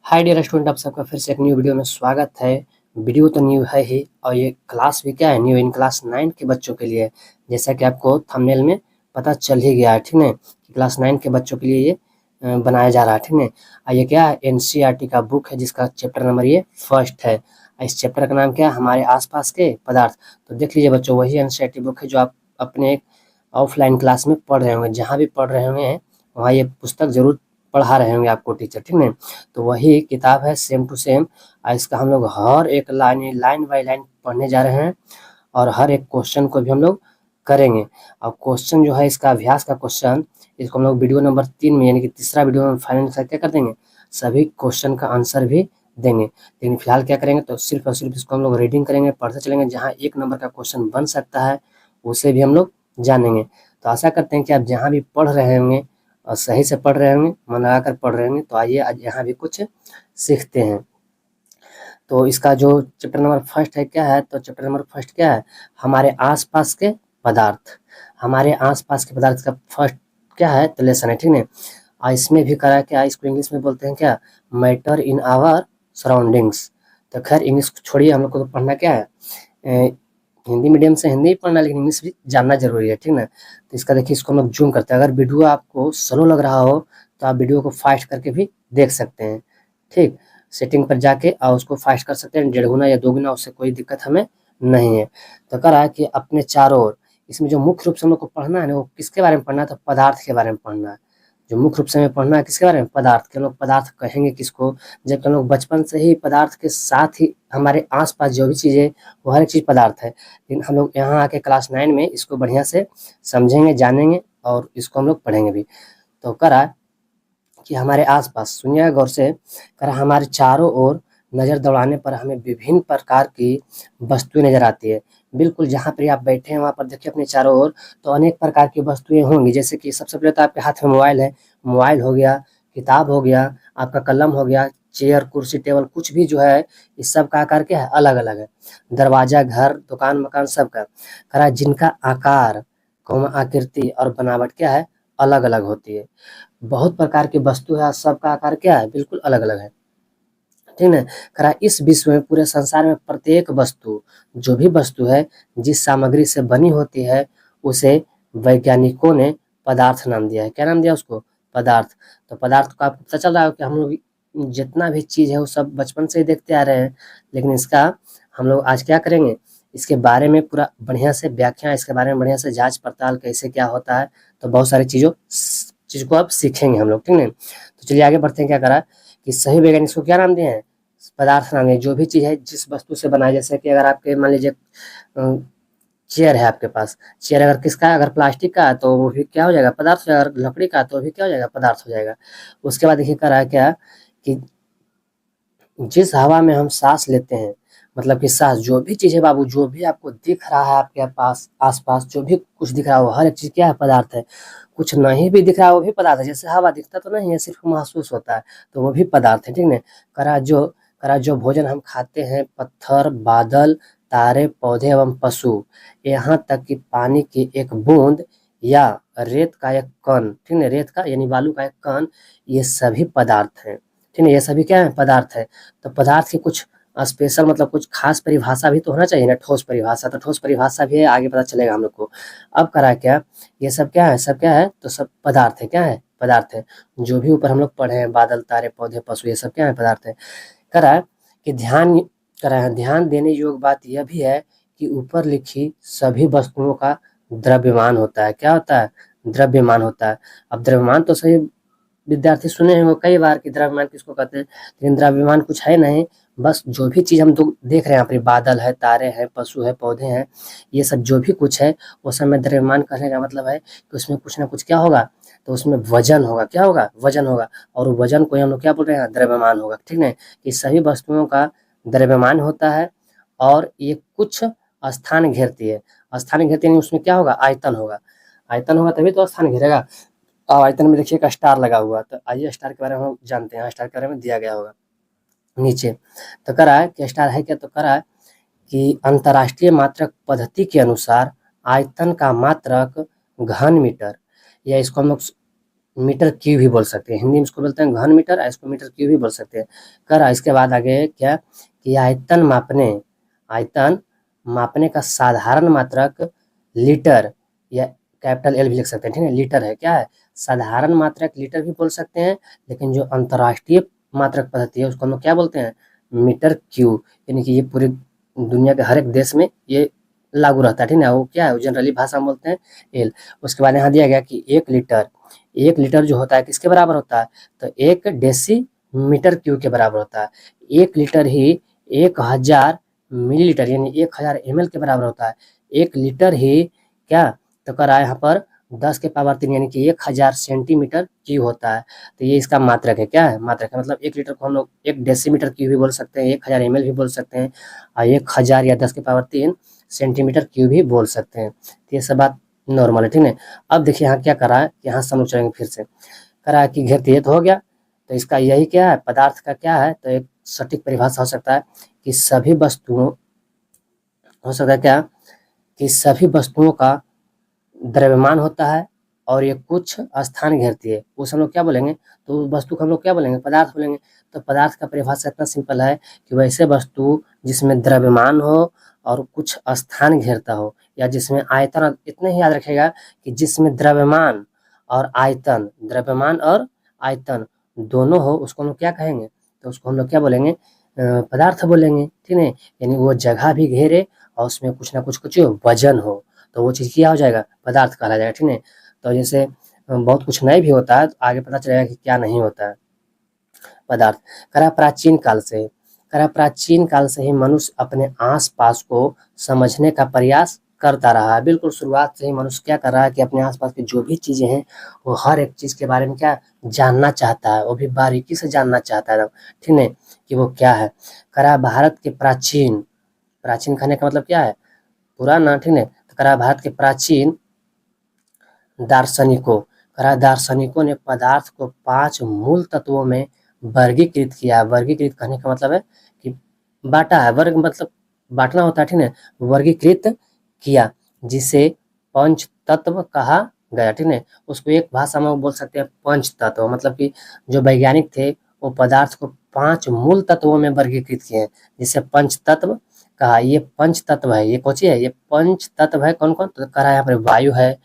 Hi dear student, आप सबका फिर से एक न्यू वीडियो में स्वागत है। वीडियो तो न्यू है ही और ये क्लास भी क्या है, न्यू इन क्लास 9 के बच्चों के लिए। जैसा कि आपको थंबनेल में पता चल ही गया है, ठीक है, कि क्लास 9 के बच्चों के लिए ये बनाया जा रहा है, ठीक है। और ये क्या है, एनसीईआरटी का बुक है जिसका चैप्टर नंबर ये फर्स्ट है। इस चैप्टर का नाम क्या है, हमारे आसपास के पदार्थ। तो देख लीजिए बच्चों, वही एनसीईआरटी बुक है जो आप अपने ऑफलाइन क्लास में पढ़ रहे होंगे, जहाँ भी पढ़ रहे होंगे वहाँ ये पुस्तक जरूर पढ़ा रहे होंगे आपको टीचर, ठीक है। तो वही किताब है सेम टू सेम। इसका हम लोग हर एक लाइन बाय लाइन पढ़ने जा रहे हैं और हर एक क्वेश्चन को भी हम लोग करेंगे। और क्वेश्चन जो है इसका अभ्यास का क्वेश्चन, इसको हम लोग वीडियो नंबर 3 में यानी कि तीसरा वीडियो में फाइनल करके कर देंगे, सभी क्वेश्चन का आंसर भी देंगे। लेकिन फिलहाल क्या करेंगे, तो सिर्फ और सिर्फ इसको हम लोग रीडिंग करेंगे, पढ़ते चलेंगे। जहाँ 1 नंबर का क्वेश्चन बन सकता है उसे भी हम लोग जानेंगे। तो आशा करते हैं कि आप जहाँ भी पढ़ रहे होंगे और सही से पढ़ रहे होंगे, मन लगा कर पढ़ रहे होंगे। तो आइए आज यहाँ भी कुछ सीखते हैं। तो इसका जो चैप्टर नंबर फर्स्ट है क्या है, तो चैप्टर नंबर फर्स्ट क्या है, हमारे आसपास के पदार्थ। हमारे आसपास के पदार्थ का फर्स्ट क्या है, तो लेसन है, ठीक है। और इसमें भी करा क्या, इसको इंग्लिश में बोलते हैं क्या, मैटर इन आवर सराउंडिंग्स। तो खैर इंग्लिश को छोड़िए, हम लोग को तो पढ़ना क्या है, हिंदी मीडियम से हिंदी पढ़ना, लेकिन इंग्लिश भी जानना जरूरी है, ठीक ना। तो इसका देखिए, इसको हम लोग जूम करते हैं। अगर वीडियो आपको स्लो लग रहा हो तो आप वीडियो को फास्ट करके भी देख सकते हैं, ठीक। सेटिंग पर जाके और उसको फास्ट कर सकते हैं, 1.5 गुना या 2 गुना, उससे कोई दिक्कत हमें नहीं है। तो कह रहा है कि अपने चारों ओर, इसमें जो मुख्य रूप से हम लोग को पढ़ना है ना, वो किसके बारे में पढ़ना है, तो पदार्थ के बारे में पढ़ना है। जो मुख्य रूप से हमें पढ़ना है किसके बारे में, पदार्थ के। लोग पदार्थ कहेंगे किसको, जबकि हम लोग बचपन से ही पदार्थ के साथ ही हमारे आसपास जो भी चीज़ें, वो हर एक चीज़ पदार्थ है। लेकिन हम लोग यहाँ आके क्लास 9 में इसको बढ़िया से समझेंगे, जानेंगे और इसको हम लोग पढ़ेंगे भी। तो करा कि हमारे आसपास, सुनिएगा गौर से, करा हमारे चारों ओर नज़र दौड़ाने पर हमें विभिन्न प्रकार की वस्तुएं नजर आती है। बिल्कुल जहाँ पर आप बैठे हैं वहाँ पर देखिए अपने चारों ओर, तो अनेक प्रकार की वस्तुएं होंगी। जैसे कि सबसे पहले तो आपके हाथ में मोबाइल है, मोबाइल हो गया, किताब हो गया, आपका कलम हो गया, चेयर कुर्सी टेबल, कुछ भी जो है इस सब का आकार क्या है, अलग अलग है। दरवाजा, घर, दुकान, मकान, सबका करा जिनका आकार, आकृति और बनावट क्या है, अलग अलग होती है। बहुत प्रकार की वस्तु है, सबका आकार क्या है, बिल्कुल अलग अलग है, ठीक है। करा इस विश्व में, पूरे संसार में प्रत्येक वस्तु, जो भी वस्तु है जिस सामग्री से बनी होती है, उसे वैज्ञानिकों ने पदार्थ नाम दिया है। क्या नाम दिया उसको, पदार्थ। तो पदार्थ को आपको पता चल रहा है कि हम लोग जितना भी चीज है वो सब बचपन से ही देखते आ रहे हैं, लेकिन इसका हम लोग आज क्या करेंगे, इसके बारे में पूरा बढ़िया से व्याख्या, इसके बारे में बढ़िया से जांच पड़ताल कैसे क्या होता है। तो बहुत सारी चीज को अब सीखेंगे हम लोग, ठीक है। तो चलिए आगे बढ़ते हैं। क्या करा कि सही वैज्ञानिक इसको क्या नाम दिए हैं, पदार्थ नाम है। जो भी चीज है जिस वस्तु से बनाए, जैसे कि अगर आपके मान लीजिए चेयर है आपके पास, चेयर अगर किसका है, अगर प्लास्टिक का है तो वो भी क्या हो जाएगा, पदार्थ हो जाएगा। अगर लकड़ी का तो भी क्या हो जाएगा, पदार्थ हो जाएगा। उसके बाद देखिए कर रहा है क्या, कि जिस हवा में हम सांस लेते हैं, मतलब कि सांस, जो भी चीज है बाबू, जो भी आपको दिख रहा है आपके पास आसपास, जो भी कुछ दिख रहा है वो हर एक चीज क्या है, पदार्थ है। कुछ नहीं भी दिख रहा है वो भी पदार्थ है। जैसे हवा दिखता तो नहीं है, सिर्फ महसूस होता है, तो वो भी पदार्थ है, ठीक है। करा जो भोजन हम खाते हैं, पत्थर, बादल, तारे, पौधे एवं पशु, यहाँ तक कि पानी की एक बूंद या रेत का एक कण, ठीक है, रेत का यानी बालू का एक कण, ये सभी पदार्थ हैं, ठीक है। ये सभी क्या है, पदार्थ है। तो पदार्थ की कुछ स्पेशल, मतलब कुछ खास परिभाषा भी तो होना चाहिए ना, ठोस परिभाषा। तो ठोस परिभाषा भी है, आगे पता चलेगा हम लोग को। अब करा क्या, ये सब क्या है, सब क्या है, तो सब पदार्थ है। क्या है, पदार्थ है। जो भी ऊपर हम लोग पढ़े हैं, बादल, तारे, पौधे, पशु, ये सब क्या है, पदार्थ है। करा कि ध्यान देने योग्य बात यह भी है कि ऊपर लिखी सभी वस्तुओं का द्रव्यमान होता है। क्या होता है, द्रव्यमान होता है। अब द्रव्यमान तो सही विद्यार्थी सुने होंगे कई बार कि द्रव्यमान किसको कहते हैं, लेकिन द्रव्यमान कुछ है नहीं। बस जो भी चीज हम देख रहे हैं यहाँ पे, बादल है, तारे हैं, पशु है, पौधे हैं, ये सब जो भी कुछ है वो सब में द्रव्यमान कहने का मतलब है कि उसमें कुछ ना कुछ क्या होगा, तो उसमें वजन होगा। क्या होगा, वजन होगा। और वजन को हम लोग क्या बोल रहे हैं, द्रव्यमान होगा, ठीक है। कि सभी वस्तुओं का द्रव्यमान होता है और ये कुछ स्थान घेरती है। स्थान घेरती है, उसमें क्या होगा, आयतन होगा। आयतन होगा तभी तो स्थान घेरेगा। और आयतन में देखिए एक स्टार लगा हुआ, तो आइए स्टार के बारे में हम जानते हैं। स्टार के बारे में दिया गया होगा नीचे। तो कह रहा है कि स्टार है क्या, तो कह रहा है कि अंतर्राष्ट्रीय मात्रक पद्धति के अनुसार आयतन का मात्रक घन मीटर, या इसको हम लोग मीटर क्यूब भी बोल सकते हैं, हिंदी में इसको बोलते हैं घन मीटर, इसको मीटर क्यूब भी बोल सकते हैं। करा इसके बाद आगे क्या कि आयतन मापने का साधारण मात्रक लीटर या कैपिटल एल भी लिख सकते हैं, ठीक है। लीटर है, क्या है, साधारण मात्रक लीटर भी बोल सकते हैं, लेकिन जो अंतर्राष्ट्रीय मात्रक पद्धति है उसको हम लोग क्या बोलते हैं, मीटर क्यूब। यानी कि ये पूरी दुनिया के हर एक देश में ये लागू रहता है, ठीक है। वो क्या है, जनरली भाषा में बोलते हैं एल। उसके बाद यहाँ दिया गया कि 1 लीटर जो होता है किसके बराबर होता है, तो 1 डेसीमीटर क्यूब के बराबर होता है। 1 लीटर ही 1000 मिलीलीटर यानी 1000 ml के बराबर होता है। 1 लीटर ही क्या, तो करा यहाँ पर 10 के पावर 3 यानी कि 1000 सेंटीमीटर क्यूब होता है। तो ये इसका मात्रक है, क्या है, मात्रक है। मतलब 1 लीटर को हम लोग 1 डेसीमीटर क्यूब भी बोल सकते हैं, 1000 ml भी बोल सकते हैं, और 1000 या 10 के पावर 3 सेंटीमीटर क्यूब भी बोल सकते हैं। तो ये सब बात नॉर्मल है, ठीक है। अब देखिए यहाँ क्या करा है, यहाँ से हम लोग चलेंगे फिर से। करा है कि घेरती ये तो हो गया, तो इसका यही क्या है, पदार्थ का क्या है, तो एक सटीक परिभाषा हो सकता है कि सभी वस्तुओं, हो सकता है क्या कि सभी वस्तुओं का द्रव्यमान होता है और ये कुछ स्थान घेरती है, उस हम लोग क्या बोलेंगे, तो वस्तु को हम लोग क्या बोलेंगे, पदार्थ बोलेंगे। तो पदार्थ का परिभाषा इतना सिंपल है कि वैसे वस्तु जिसमें द्रव्यमान हो और कुछ स्थान घेरता हो, या जिसमें आयतन, इतने ही याद रखेगा कि जिसमें द्रव्यमान और आयतन दोनों हो, उसको हम लोग क्या कहेंगे, तो उसको हम लोग क्या बोलेंगे, पदार्थ बोलेंगे, ठीक है। यानी वो जगह भी घेरे और उसमें कुछ ना कुछ वजन हो, तो वो चीज़ क्या हो जाएगा, पदार्थ कहला जाएगा, ठीक है। तो जैसे बहुत कुछ नहीं भी होता है तो आगे पता चलेगा कि क्या नहीं होता है पदार्थ। प्राचीन काल से ही मनुष्य अपने आसपास को समझने का प्रयास करता रहा है। बिल्कुल शुरुआत से ही मनुष्य क्या कर रहा है कि अपने आसपास की जो भी चीजें हैं वो हर एक चीज के बारे में क्या जानना चाहता है, वो भी बारीकी से जानना चाहता है, ठीक है, कि वो क्या है। भारत के प्राचीन प्राचीन कहने का मतलब क्या है, पुराना, ठीक है। तो भारत के प्राचीन दार्शनिकों ने पदार्थ को 5 मूल तत्वों में वर्गीकृत किया। वर्गीकृत करने का मतलब है कि बांटा है, वर्ग मतलब बांटना होता है, ठीक है। वर्गीकृत किया, जिसे पंच तत्व कहा गया, ठीक है। उसको एक भाषा में बोल सकते हैं पंच तत्व, मतलब कि जो वैज्ञानिक थे वो पदार्थ को 5 मूल तत्वों में वर्गीकृत किए हैं, जिसे पंच तत्व कहा। ये पंच तत्व है, ये कौन है, ये पंच तत्व है, कौन कौन, तो कहा यहाँ पर वायु है,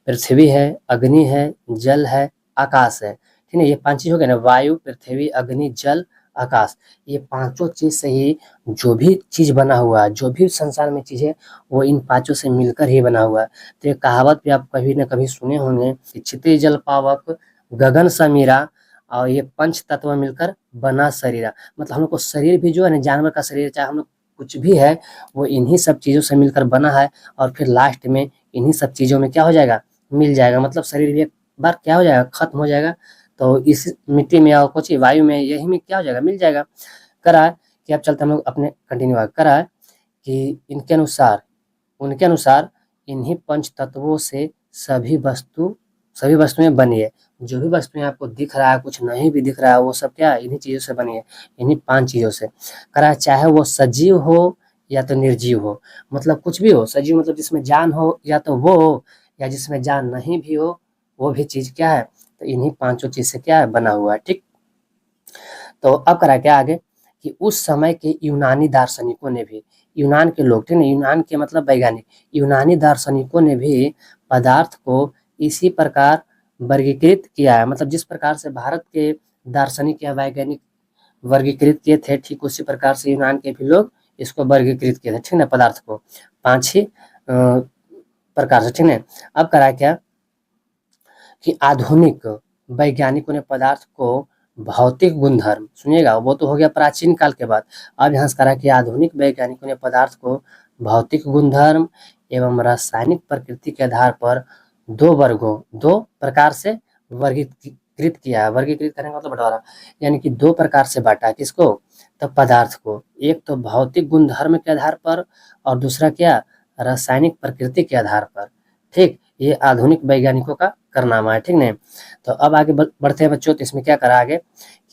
पृथ्वी है, अग्नि है, जल है, आकाश है, ठीक है। ये 5 चीज हो गया ना, वायु, पृथ्वी, अग्नि, जल, आकाश। ये पांचों चीज से ही जो भी चीज बना हुआ है, जो भी संसार में चीज है, वो इन पांचों से मिलकर ही बना हुआ है। तो ये कहावत भी आप कभी न कभी सुने होंगे कि क्षिति जल पावक गगन समीरा, और ये पंच तत्व मिलकर बना शरीरा। मतलब हम लोग को शरीर भी जो है ना, जानवर का शरीर चाहे हम लोग कुछ भी है, वो इन्हीं सब चीजों से मिलकर बना है, और फिर लास्ट में इन्हीं सब चीजों में क्या हो जाएगा, मिल जाएगा। मतलब शरीर भी एक बार क्या हो जाएगा, खत्म हो जाएगा, तो इस मिट्टी में या कुछ वायु में, यही में क्या हो जाएगा, मिल जाएगा। करा है कि अब चलते हम लोग अपने कंटिन्यू आगे। करा है कि उनके अनुसार इन्हीं पंच तत्वों से सभी वस्तुएं बनी है। जो भी वस्तुएं आपको दिख रहा है, कुछ नहीं भी दिख रहा है, वो सब क्या है, इन्हीं चीजों से बनी है, इन्हीं 5 चीजों से। करा चाहे वो सजीव हो या तो निर्जीव हो, मतलब कुछ भी हो, सजीव मतलब जिसमें जान हो, या तो वो हो, या जिसमें जान नहीं भी हो, वो भी चीज क्या है, तो इन्हीं 5 चीज से क्या है, बना हुआ है, ठीक। तो अब करा क्या आगे कि उस समय के यूनानी दार्शनिकों ने भी, यूनान के लोग, ठीक है, यूनान के मतलब वैज्ञानिक, यूनानी दार्शनिकों ने भी पदार्थ को इसी प्रकार वर्गीकृत किया है। मतलब जिस प्रकार से भारत के दार्शनिक या वैज्ञानिक वर्गीकृत किए थे, ठीक उसी प्रकार से यूनान के भी लोग इसको वर्गीकृत किए थे, ठीक है, पदार्थ को 5 ही प्रकार से, ठीक है। अब करा क्या कि आधुनिक वैज्ञानिकों ने पदार्थ को भौतिक गुणधर्म, सुनिएगा, वो तो हो गया प्राचीन काल के बाद। अब यहाँ से करा कि आधुनिक वैज्ञानिकों ने पदार्थ को भौतिक गुणधर्म एवं रासायनिक प्रकृति के आधार पर 2 प्रकार से वर्गीकृत किया है। वर्गीकृत करने का मतलब बंटवारा, यानी कि 2 प्रकार से बांटा है, किसको, तो पदार्थ को। एक तो भौतिक गुणधर्म के आधार पर, और दूसरा क्या, रासायनिक प्रकृति के आधार पर, ठीक। ये आधुनिक वैज्ञानिकों का कारनामा है, ठीक है। तो अब आगे बढ़ते हैं बच्चों। तो इसमें क्या करा आगे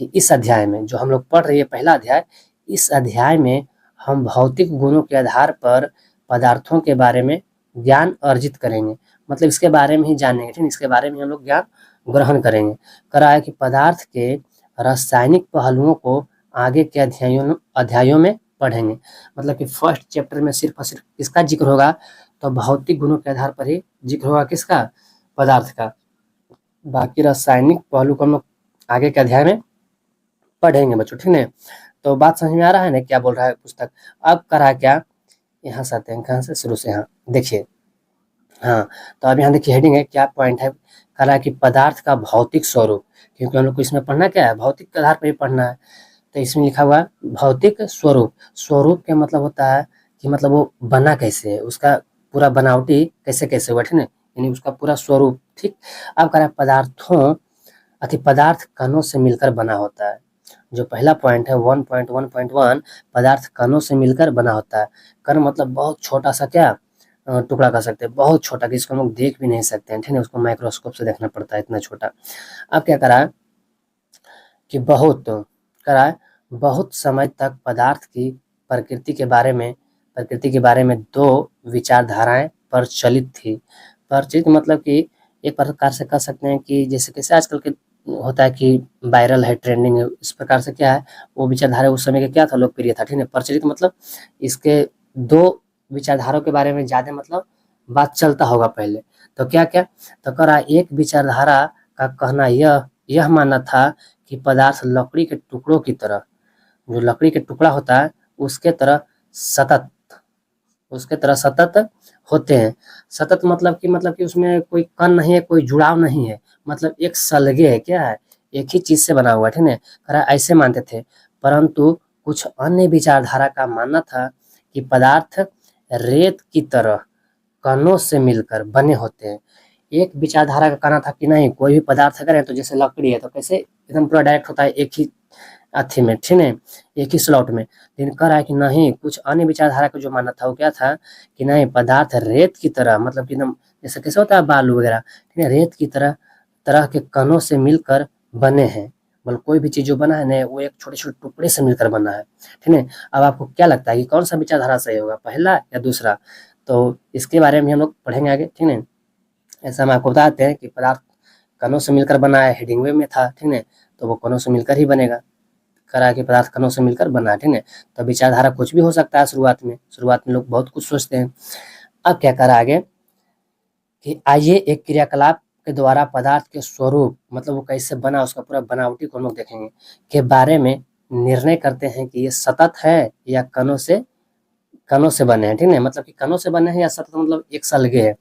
कि इस अध्याय में जो हम लोग पढ़ रहे हैं, पहला अध्याय, इस अध्याय में हम भौतिक गुणों के आधार पर पदार्थों के बारे में ज्ञान अर्जित करेंगे। मतलब इसके बारे में ही जानेंगे, ठीक है, इसके बारे में हम लोग ज्ञान ग्रहण करेंगे। करा है कि पदार्थ के रासायनिक पहलुओं को आगे के अध्यायों में पढ़ेंगे। मतलब कि फर्स्ट चैप्टर में सिर्फ और सिर्फ किसका जिक्र होगा, तो भौतिक गुणों के आधार पर ही जिक्र होगा किसका, पदार्थ का। बाकी रासायनिक पहलू को हम लोग आगे के अध्याय में पढ़ेंगे बच्चों, ठीक है। तो बात समझ में आ रहा है ना क्या बोल रहा है पुस्तक। अब करा क्या, यहाँ से आते हैं, कहाँ से, शुरू से। यहाँ देखिए, हाँ, तो अब यहाँ देखिए हेडिंग है, क्या पॉइंट है, करा कि पदार्थ का भौतिक स्वरूप, क्योंकि हम लोग को इसमें पढ़ना क्या है, भौतिक के आधार पर ही पढ़ना है। तो इसमें लिखा हुआ है भौतिक स्वरूप। स्वरूप का मतलब होता है कि मतलब वो बना कैसे है, उसका पूरा बनावटी कैसे कैसे हुआ, ठीक है, यानी उसका पूरा स्वरूप, ठीक। अब कह रहा है पदार्थों अति पदार्थ कणों से मिलकर बना होता है। जो पहला पॉइंट है 1.1.1, पदार्थ कणों से मिलकर बना होता है। कण मतलब बहुत छोटा सा क्या टुकड़ा कर सकते हैं, बहुत छोटा कि इसको हम लोग देख भी नहीं सकते हैं, ठीक है, उसको माइक्रोस्कोप से देखना पड़ता है, इतना छोटा। अब क्या करा है कि बहुत समय तक पदार्थ की प्रकृति के बारे में दो विचारधाराएं प्रचलित थी। प्रचलित मतलब कि एक प्रकार से कह सकते हैं कि जैसे कैसे आजकल के होता है कि वायरल है, ट्रेंडिंग है, इस प्रकार से क्या है, वो विचारधारा उस समय के क्या था, लोकप्रिय था, ठीक है। प्रचलित मतलब इसके दो विचारधाराओं के बारे में ज्यादा मतलब बात चलता होगा पहले। तो क्या क्या, तो करा एक विचारधारा का कहना यह मानना था कि पदार्थ लकड़ी के टुकड़ों की तरह, जो लकड़ी के टुकड़ा होता है सतत उसके तरह सतत होते हैं। सतत मतलब कि उसमें कोई कण नहीं है, कोई जुड़ाव नहीं है, मतलब एक सलगे है, क्या है, एक ही चीज से बना हुआ है, ठीक है, ऐसे मानते थे। परंतु कुछ अन्य विचारधारा का मानना था कि पदार्थ रेत की तरह कणों से मिलकर बने होते हैं। एक विचारधारा का कहना था कि नहीं, कोई भी पदार्थ अगर है तो जैसे लकड़ी है तो कैसे एकदम पूरा डायरेक्ट होता है एक ही अथी में, ठीक है, एक ही स्लॉट में। लेकिन कह रहा है कि नहीं, कुछ अन्य विचारधारा का जो मानना था वो क्या था कि नहीं, पदार्थ रेत की तरह, मतलब कि एकदम जैसे कैसे होता है बालू वगैरह, ठीक है, रेत की तरह तरह के कणों से मिलकर बने हैं। मतलब कोई भी चीज जो बना है ना, वो एक छोटे छोटे टुकड़े से मिलकर बना है, ठीक है। अब आपको क्या लगता है कि कौन सा विचारधारा सही होगा, पहला या दूसरा? तो इसके बारे में हम लोग पढ़ेंगे आगे, ठीक है। ऐसा हम आपको बताते हैं कि पदार्थ कणों से मिलकर बना है, हेडिंग में था, ठीक है, तो वो कणों से मिलकर ही बनेगा। करा कि पदार्थ कणों से मिलकर बना है, ठीक है। तो विचारधारा कुछ भी हो सकता है शुरुआत में लोग बहुत कुछ सोचते हैं। अब क्या करा आगे कि आइए एक क्रियाकलाप के द्वारा पदार्थ के स्वरूप, मतलब वो कैसे बना, उसका पूरा बनावटी को हम लोग देखेंगे, के बारे में निर्णय करते हैं कि ये सतत है या कणों से बने हैं, ठीक है, मतलब कि कणों से बने हैं या सतत मतलब एक सलगे है।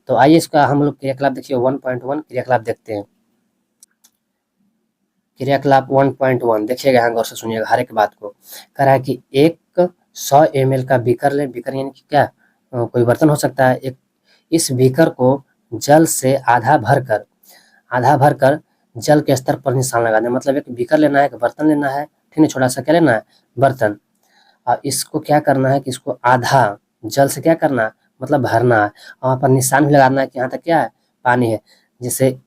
तो आइए इसका हम लोग क्रियाकलाप देखिए 1.1 क्रियाकलाप देखते हैं। क्रियाकलाप 1.1 देखिएगा, यहाँ गौर से सुनिएगा हर एक बात को। कह रहा है कि एक 100 ml का बीकर ले, बीकर यानी कि क्या, कोई बर्तन हो सकता है। एक इस बीकर को जल से आधा भरकर जल के स्तर पर निशान लगा दें। मतलब एक बीकर लेना है, एक बर्तन लेना है, ठीक है, छोटा सा क्या लेना है, बर्तन। और इसको क्या करना है कि इसको आधा जल से क्या करना है, मतलब भरना है। वहाँ पर निशान भी लगाना है कि यहाँ तक क्या है, पानी है। जैसे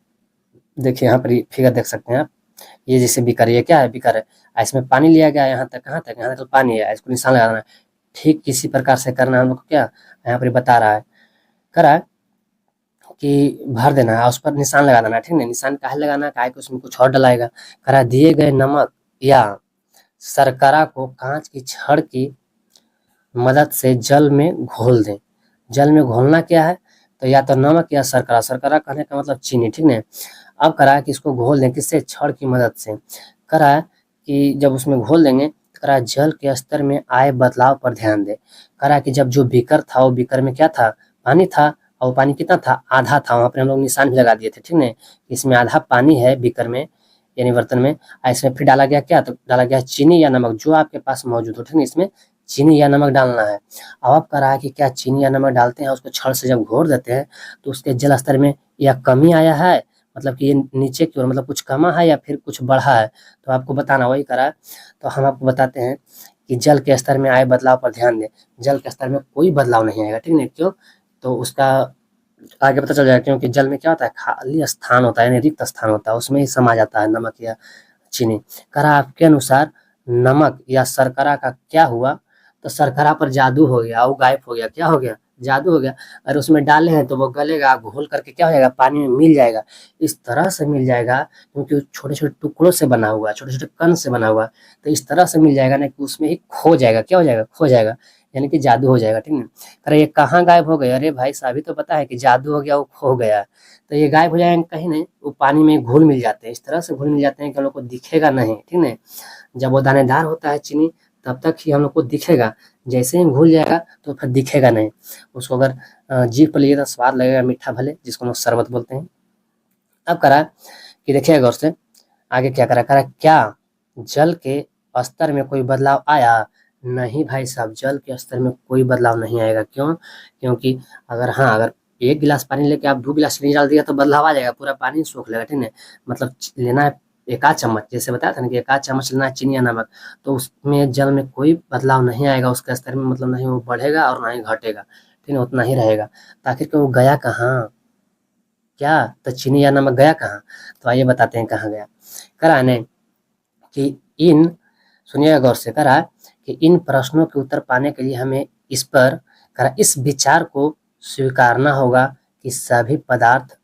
देखिए यहाँ पर फिगर देख सकते हैं आप, ये जैसे बीकर, ये क्या है, बीकर है, इसमें पानी लिया गया, यहाँ तक, कहाँ तक, यहाँ तक पानी है, इसको निशान लगाना है। ठीक किसी प्रकार से करना है हम लोग को, क्या यहाँ पर बता रहा है, करा कि भर देना है, उस पर निशान लगा देना है, ठीक है। निशान काहे लगाना है, काहे कि उसमें कुछ और डलाएगा। करा दिए गए नमक या शर्करा को कांच की छड़ की मदद से जल में घोल दें। जल में घोलना क्या है, तो या तो नमक या शर्करा, शर्करा कहने का मतलब चीनी, ठीक है। अब करा है कि इसको घोल दें, किससे, छड़ की मदद से। करा है कि जब उसमें घोल देंगे, करा जल के स्तर में आए बदलाव पर ध्यान दें। करा कि जब जो बीकर था, वो बीकर में क्या था, पानी था, और वो पानी कितना था, आधा था। वहां पर हम लोग निशान भी लगा दिए थे, ठीक है, इसमें आधा पानी है बीकर में यानी बर्तन में। इसमें फिर डाला गया क्या, तो डाला गया चीनी या नमक, जो आपके पास मौजूद हो, ठीक है। इसमें चीनी या नमक डालना है। अब करा है कि क्या चीनी या नमक डालते हैं, उसको छड़ से जब घोर देते हैं तो उसके जल स्तर में या कमी आया है, मतलब कि ये नीचे की ओर मतलब कुछ कमा है या फिर कुछ बढ़ा है, तो आपको बताना, वही करा है। तो हम आपको बताते हैं कि जल के स्तर में आए बदलाव पर ध्यान दें। जल के स्तर में कोई बदलाव नहीं आएगा, ठीक है, क्यों, तो उसका आगे पता चल जाएगा, क्योंकि जल में क्या होता है, खाली स्थान होता है, यानी रिक्त स्थान होता है, उसमें ही समा जाता है नमक या चीनी। करा आपके अनुसार नमक या शर्करा का क्या हुआ, तो शर्करा पर जादू हो गया, वो गायब हो गया, क्या हो गया, जादू हो गया। और उसमें डाले हैं तो वो गलेगा, घोल करके क्या हो जाएगा, पानी में मिल जाएगा। इस तरह से मिल जाएगा क्योंकि वो छोटे-छोटे टुकड़ों से बना हुआ है, छोटे-छोटे कण से बना हुआ है। तो इस तरह से मिल जाएगा ना कि उसमें ही खो जाएगा, क्या हो जाएगा, खो जाएगा, यानी कि जादू हो जाएगा, ठीक है। अरे ये कहाँ गायब हो गए? अरे भाई साहब, अभी तो पता है कि जादू हो गया, वो खो गया। तो ये गायब हो जाएंगे कहीं नहीं, वो पानी में घुल मिल जाते हैं, इस तरह से घुल मिल जाते हैं कि हम लोग को दिखेगा नहीं, ठीक है। जब वो दानेदार होता है चीनी, तब तक ही हम लोग को दिखेगा। जैसे ही घुल जाएगा तो फिर दिखेगा नहीं। उसको अगर जीभ पर लिए तो स्वाद लगेगा मीठा भले, जिसको हम लोग शरबत बोलते हैं। अब करा कि देखिए गौर से, आगे क्या करा, क्या जल के स्तर में कोई बदलाव आया? नहीं भाई साहब, जल के स्तर में कोई बदलाव नहीं आएगा। क्यों? क्योंकि अगर 1 गिलास पानी लेके आप 2 गिलास चीनी डाल दिया तो बदलाव आ जाएगा, पूरा पानी सोख लेगा, ठीक है। मतलब लेना है 1 आध चम्मच, जैसे बताया था ना कि 1 आध चम्मच लेना है चीनी या नमक, तो उसमें जल में कोई बदलाव नहीं आएगा उसके स्तर में, मतलब नहीं वो बढ़ेगा और ना ही घटेगा, ठीक है, उतना ही रहेगा। तो आखिर वो गया कहाँ? क्या? तो चीनी या नमक गया कहाँ? तो आइए बताते हैं कहाँ गया। करा ने कि इन सुनिएगा गौर से, करा कि इन प्रश्नों के उत्तर पाने के लिए हमें इस विचार को स्वीकारना होगा कि सभी पदार्थ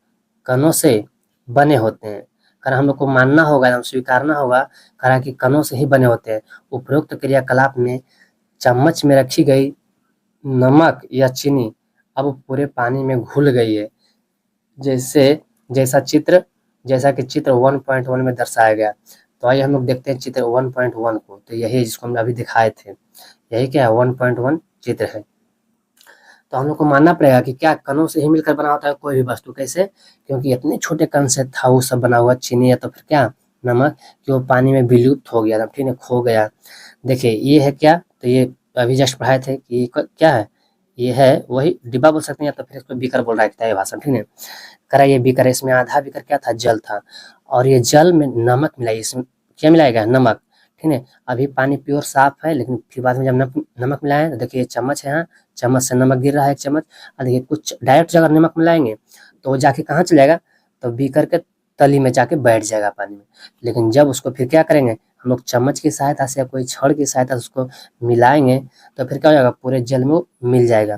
कणों से बने होते हैं। करा हम लोग को मानना होगा, हम स्वीकारना होगा, करा कि कणों से ही बने होते हैं। उपरोक्त क्रियाकलाप में चम्मच में रखी गई नमक या चीनी अब पूरे पानी में घुल गई है, जैसे जैसा चित्र जैसा कि चित्र 1.1 में दर्शाया गया। तो आइए हम लोग देखते हैं चित्र 1.1 को। तो यही जिसको हम अभी दिखाए थे, यही क्या है, 1.1 चित्र है। तो हम लोग को मानना पड़ेगा कि क्या कणों से ही मिलकर बना होता है कोई भी वस्तु। कैसे? क्योंकि इतने छोटे कण से था वो सब बना हुआ, चीनी या तो फिर क्या, नमक, कि वो पानी में विलुप्त हो गया था, ठीक है, खो गया। देखिए ये है क्या, तो ये अभी जस्ट पढ़ाए थे कि क्या है, ये है वही डिब्बा बोल सकते हैं, या तो फिर इसको बीकर बोल रहा है भाषा, ठीक है। करा ये बीकर, इसमें आधा बीकर क्या था, जल था, और ये जल में नमक मिलाई, इसमें क्या मिलाएगा, नमक, ठीक है। अभी पानी प्योर साफ है, लेकिन फिर बाद में जब नमक मिलाएं तो देखिए चम्मच है, यहाँ चम्मच से नमक गिर रहा है, एक चम्मच। और देखिए कुछ डायरेक्ट अगर नमक मिलाएंगे तो वो जाके कहाँ चलेगा, तो बीकर के तली में जाके बैठ जाएगा पानी में। लेकिन जब उसको फिर क्या करेंगे, हम लोग चम्मच की सहायता से या कोई छड़ की सहायता से उसको मिलाएंगे तो फिर क्या हो जाएगा, पूरे जल में वो मिल जाएगा।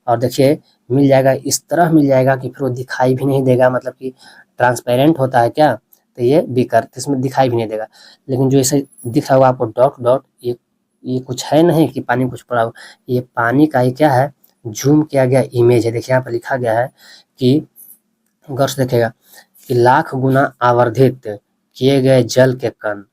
और देखिए मिल जाएगा, इस तरह मिल जाएगा कि फिर वो दिखाई भी नहीं देगा, मतलब कि ट्रांसपेरेंट होता है क्या, तो ये बीकर, तो इसमें दिखाई भी नहीं देगा। लेकिन जो ऐसे दिख रहा होगा आपको डॉट डॉट, ये कुछ है नहीं कि पानी कुछ पड़ा हो, ये पानी का ही क्या है, जूम किया गया इमेज है। देखिए यहाँ पर लिखा गया है कि, गौर से देखिएगा, कि लाख गुना आवर्धित किए गए जल के कण,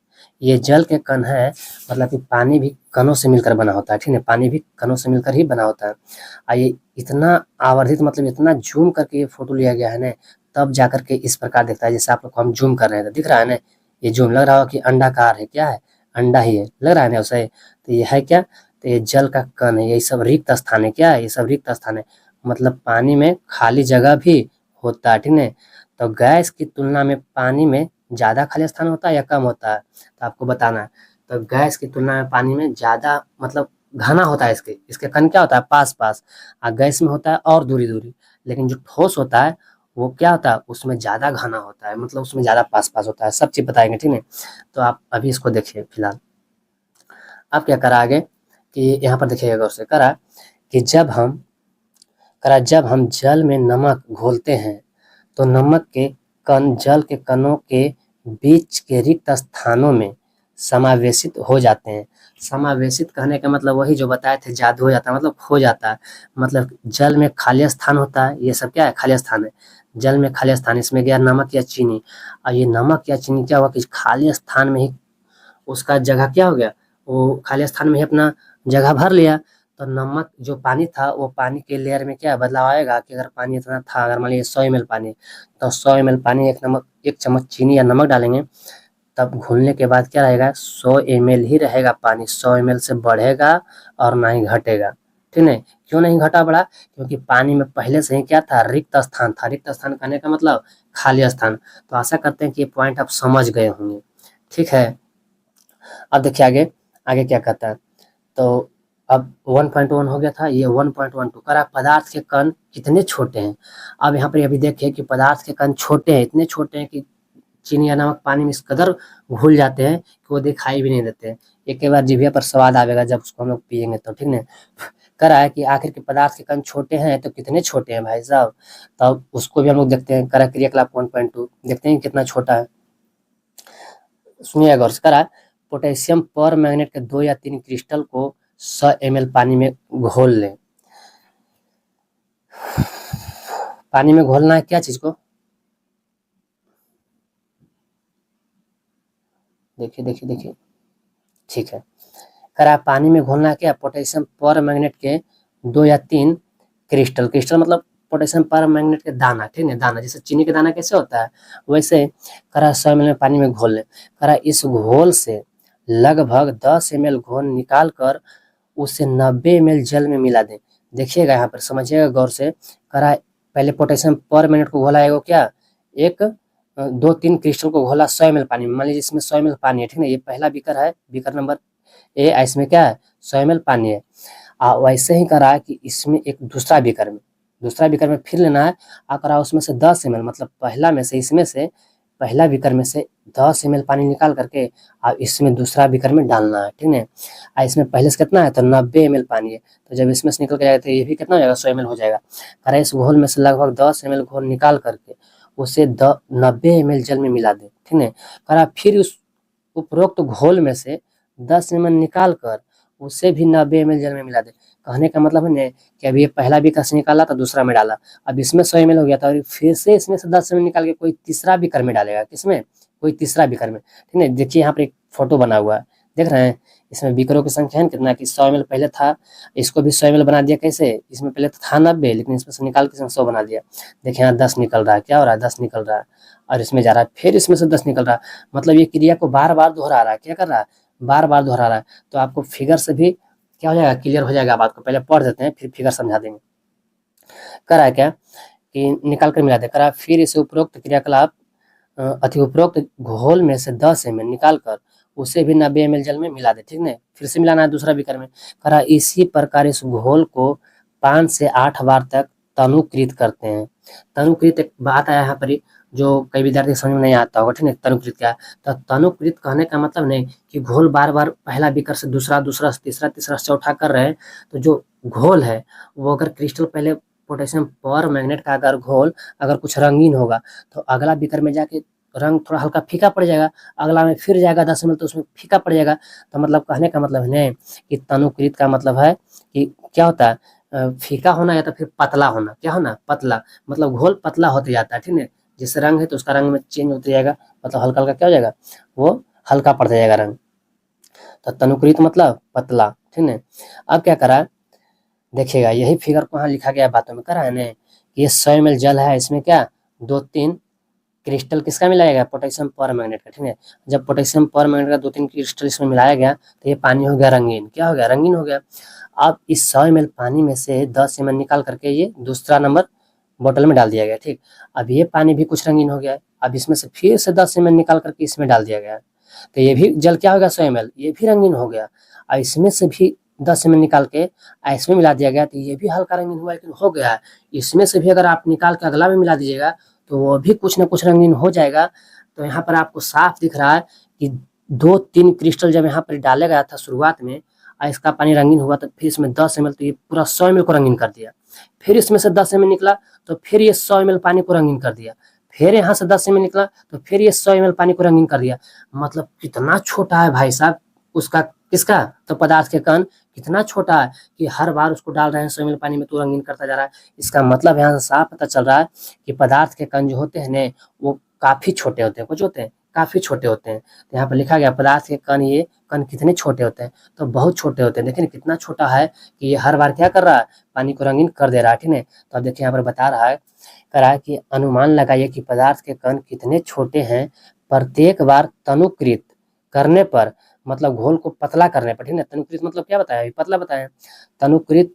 ये जल के कण है, मतलब कि पानी भी कणों से मिलकर बना होता है, ठीक है, पानी भी कणों से मिलकर ही बना होता है। ये इतना आवर्धित, मतलब इतना जूम करके ये फोटो लिया गया है ना, तब जाकर के इस प्रकार दिखता है। जैसे आप लोग को हम जूम कर रहे हैं तो दिख रहा है ना, ये जूम लग रहा हो कि अंडाकार है, क्या है, अंडा ही है, लग रहा है ना उसे, तो ये है क्या, तो ये जल का कण है, ये सब रिक्त स्थान है, क्या है, ये सब रिक्त स्थान है, मतलब पानी में खाली जगह भी होता है, ठीक है। तो गैस की तुलना में पानी में ज़्यादा खाली स्थान होता है या कम होता है, तो आपको बताना है। तो गैस की तुलना में पानी में ज़्यादा, मतलब घना होता है, इसके कण क्या होता है, पास पास, और गैस में होता है और दूरी दूरी। लेकिन जो ठोस होता है वो क्या होता है, उसमें ज़्यादा घना होता है, मतलब उसमें ज़्यादा पास पास होता है। सब चीज़ बताएंगे, ठीक है। तो आप अभी इसको देखिए फिलहाल। अब क्या करा आगे, कि यहाँ पर देखिएगा गौर से, करा कि जब हम जल में नमक घोलते हैं तो नमक के कण जल के कणों के बीच के रिक्त स्थानों में समावेशित हो जाते हैं। समावेशित कहने का मतलब वही जो बताए थे, जादू हो जाता है, मतलब खो जाता है। मतलब जल में खाली स्थान होता है, ये सब क्या है, खाली स्थान है। जल में खाली स्थान, इसमें गया नमक या चीनी, और ये नमक या चीनी क्या हुआ कि खाली स्थान में ही उसका जगह क्या हो गया, वो खाली स्थान में ही अपना जगह भर लिया। तो नमक जो पानी था, वो पानी के लेयर में क्या बदलाव आएगा, कि अगर पानी इतना था, अगर मान लीजिए 100 ml पानी, तो 100 ml पानी एक चम्मच चीनी या नमक डालेंगे, तब घुलने के बाद क्या रहेगा, 100 ml ही रहेगा पानी, 100 ml से बढ़ेगा और ना ही घटेगा, ठीक है। क्यों नहीं घटा बढ़ा, क्योंकि पानी में पहले से ही क्या था, रिक्त स्थान था। रिक्त स्थान कहने का मतलब खाली स्थान। तो आशा करते हैं कि ये पॉइंट आप समझ गए होंगे, ठीक है। अब देखिए आगे, आगे क्या कहता है, तो अब 1.1 हो गया था, ये 1.12 करा पदार्थ के कण कितने छोटे हैं। अब यहाँ पर अभी देखिए कि पदार्थ के कण छोटे हैं, इतने छोटे हैं कि चीनी या नमक पानी में इस कदर घुल जाते हैं कि वो दिखाई भी नहीं देते हैं। एक बार जीभिया पर स्वाद आवेगा जब उसको हम लोग पियेंगे तो, ठीक है। कह रहा है कि आखिर के पदार्थ के कण छोटे हैं तो कितने छोटे हैं भाई साहब, तब उसको भी हम लोग देखते हैं। करा क्रियाकलाप 1.2 देखते हैं कितना छोटा है। सुनिए गौर से, करा पोटेशियम पर मैग्नेट के 2 या 3 क्रिस्टल को 100 ml पानी में घोल लें। पानी में घोलना है क्या चीज को, देखिए देखिए देखिए, ठीक है। करा पानी में घोलना है क्या, पोटेशियम पर मैग्नेट के 2 या 3 क्रिस्टल, क्रिस्टल मतलब पोटेशियम पर मैग्नेट के दाना, ठीक है, दाना जैसे चीनी के दाना कैसे होता है वैसे। करा 100 ml पानी में घोल लें। करा इस घोल से लगभग 10 ml घोल निकाल कर उसे 90 ml जल में मिला दें। देखिएगा यहाँ पर, समझिएगा गौर से। करा पहले पोटेशियम पर मिनट को घोला है, वो क्या एक 2-3 क्रिस्टल को घोला 100 ml पानी में। मान लीजिए इसमें 100 ml पानी है, ठीक है, ये पहला बीकर है, बीकर नंबर ए, इसमें क्या है 100 ml पानी है। वैसे ही करा कि इसमें एक दूसरा बीकर में फिर लेना है, करा उसमें से 10 ml, मतलब पहला में से, इसमें से पहला बीकर में से 10 ml पानी निकाल करके इसमें दूसरा बीकर में डालना है, ठीक है। इसमें पहले से कितना है तो 90 ml पानी है, तो जब इसमें से निकल के जाएगा तो ये भी कितना हो जाएगा 100 ml हो जाएगा। करा इस घोल में से लगभग 10 ml घोल निकाल करके उसे 90 ml जल में मिला दे, ठीक है। करा फिर उस उपरोक्त घोल में से 10 ml निकाल कर उसे भी 90 ml जल में मिला दे। कहने का मतलब है कि अभी ये पहला बीकर से निकाला तो दूसरा में डाला, अब इसमें 100 ml हो गया था और फिर से इसमें से 10 ml निकाल के कोई तीसरा बीकर में डालेगा, किसमें कोई तीसरा बीकर में, ठीक है। देखिए यहाँ पर एक फोटो बना हुआ है, देख रहे हैं, इसमें बीकरों की संख्या है कितना कि 100 ml पहले था, इसको भी 100 ml बना दिया। कैसे, इसमें पहले तो था 90, लेकिन इसमें से निकाल के 100 बना दिया। देखिए यहाँ 10 निकल रहा है, क्या हो रहा है 10 निकल रहा है, और इसमें जा रहा है, फिर इसमें से 10 निकल रहा है। मतलब ये क्रिया को बार बार दोहरा रहा है, क्या कर रहा है बार बार दोहरा रहा है। तो आपको फिगर से भी क्या हो जाएगा, क्लियर हो जाएगा बात को। पहले पढ़ देते हैं फिर फिगर समझा देंगे। करा क्या कि निकाल कर मिला दे। करा फिर इसे उपरोक्त क्रियाकलाप उपरोक्त घोल में से 10 ml निकाल कर उसे भी 90 ml जल में मिला दे, ठीक है। फिर से मिलाना है दूसरा बीकर में। करा इसी प्रकार इस घोल को 5 से 8 बार तक तनुकृत करते हैं। तनुकृत एक बात आया यहाँ पर जो कई विद्यार्थी समझ में नहीं आता होगा, ठीक है। तनुकृत क्या है, तो तनुकृत कहने का मतलब नहीं कि घोल बार बार पहला बीकर से दूसरा, दूसरा से तीसरा, तीसरा से चौथा कर रहे हैं। तो जो घोल है वो अगर क्रिस्टल पहले पोटेशियम पर मैग्नेट का अगर घोल अगर कुछ रंगीन होगा तो अगला बीकर में जाके रंग थोड़ा हल्का फीका पड़ जाएगा, अगला में फिर जाएगा 10 ml तो उसमें फीका पड़ जाएगा। तो मतलब कहने का मतलब है कि तनुकृत का मतलब है कि क्या होता है फीका होना या तो फिर पतला होना, क्या होना पतला, मतलब घोल पतला होते जाता है, ठीक है। जैसे रंग है तो उसका रंग में चेंज होते जाएगा, मतलब हल्का हल्का क्या हो जाएगा वो हल्का पड़ता जाएगा रंग। तो तनुकृत मतलब पतला, ठीक है। अब क्या करा देखिएगा, यही फिगर को यहाँ लिखा गया बातों में, करा है ना कि ये 100 ml जल है, इसमें क्या 2-3 क्रिस्टल किसका मिलाया गया पोटेशियम पर मैग्नेट का, ठीक है। जब पोटेशियम पर मैग्नेट का 2-3 क्रिस्टल इसमें मिलाया गया तो ये पानी हो गया रंगीन, क्या हो गया रंगीन हो गया। अब इस 100 ml पानी में से 10 ml निकाल करके ये दूसरा नंबर बोतल में डाल दिया गया, ठीक। अब ये पानी भी कुछ रंगीन हो गया है, अब इसमें से फिर से 10 ml निकाल करके इसमें डाल दिया गया, तो ये भी जल क्या होगा 100 ml, ये भी रंगीन हो गया। और इसमें से भी 10 ml निकाल के इसमें मिला दिया गया तो ये भी हल्का रंगीन हुआ, लेकिन हो गया है। इसमें से भी अगर आप निकाल के अगला में मिला दीजिएगा तो वो भी कुछ ना कुछ रंगीन हो जाएगा। तो यहाँ पर आपको साफ दिख रहा है कि 2-3 क्रिस्टल जब यहाँ पर डाला गया था शुरुआत में और इसका पानी रंगीन हुआ तो फिर इसमें 10 ml, तो ये पूरा 100 ml को रंगीन कर दिया। फिर इसमें से 10 ml निकला तो फिर ये 100 ml पानी को रंगीन कर दिया। फिर यहाँ से 10 ml निकला तो फिर ये 100 ml पानी को रंगीन कर दिया। मतलब कितना छोटा है भाई साहब उसका, किसका तो पदार्थ के कण कितना छोटा है कि हर बार उसको डाल रहे हैं 100 ml पानी में तो रंगीन करता जा रहा है। इसका मतलब यहाँ से साफ पता चल रहा है कि पदार्थ के कण जो होते हैं ना वो काफी छोटे होते हैं, कुछ होते हैं काफी छोटे होते हैं। तो यहाँ पर लिखा गया पदार्थ के कण, ये कण कितने छोटे होते हैं तो बहुत छोटे होते हैं। देखिए कितना छोटा है कि ये हर बार क्या कर रहा है पानी को रंगीन कर दे रहा है, ठीक है। तो अब देखिए यहाँ पर बता रहा है करा है कि अनुमान लगाइए कि पदार्थ के कण कितने छोटे हैं प्रत्येक बार तनुकृत करने पर, मतलब घोल को पतला करने पर, ठीक है। तनुकृत मतलब क्या बताया, पतला बताया। तनुकृत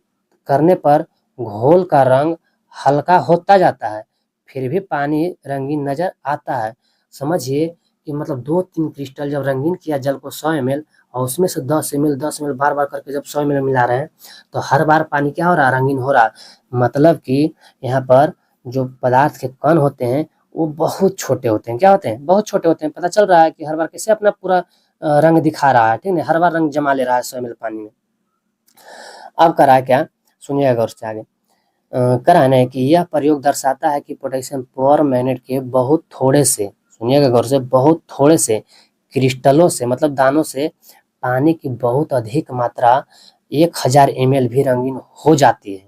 करने पर घोल का रंग हल्का होता जाता है फिर भी पानी रंगीन नजर आता है। समझिए कि मतलब 2-3 क्रिस्टल जब रंगीन किया जल को 100 ml और उसमें से 10 ml बार बार करके जब 100 ml मिला रहे हैं तो हर बार पानी क्या हो रहा है रंगीन हो रहा है। मतलब कि यहाँ पर जो पदार्थ के कण होते हैं वो बहुत छोटे होते हैं। क्या होते हैं? बहुत छोटे होते हैं। पता चल रहा है कि हर बार कैसे अपना पूरा रंग दिखा रहा है, ठीक है? हर बार रंग जमा ले रहा है 100 ml पानी में। अब करा है क्या, सुनिएगा गौर से आगे। करा है ना कि यह प्रयोग दर्शाता है कि पोटेशियम परमैंगनेट के बहुत थोड़े से, सुनिएगा गौर से, बहुत थोड़े से क्रिस्टलों से मतलब दानों से पानी की बहुत अधिक मात्रा 1000 ml भी रंगीन हो जाती है।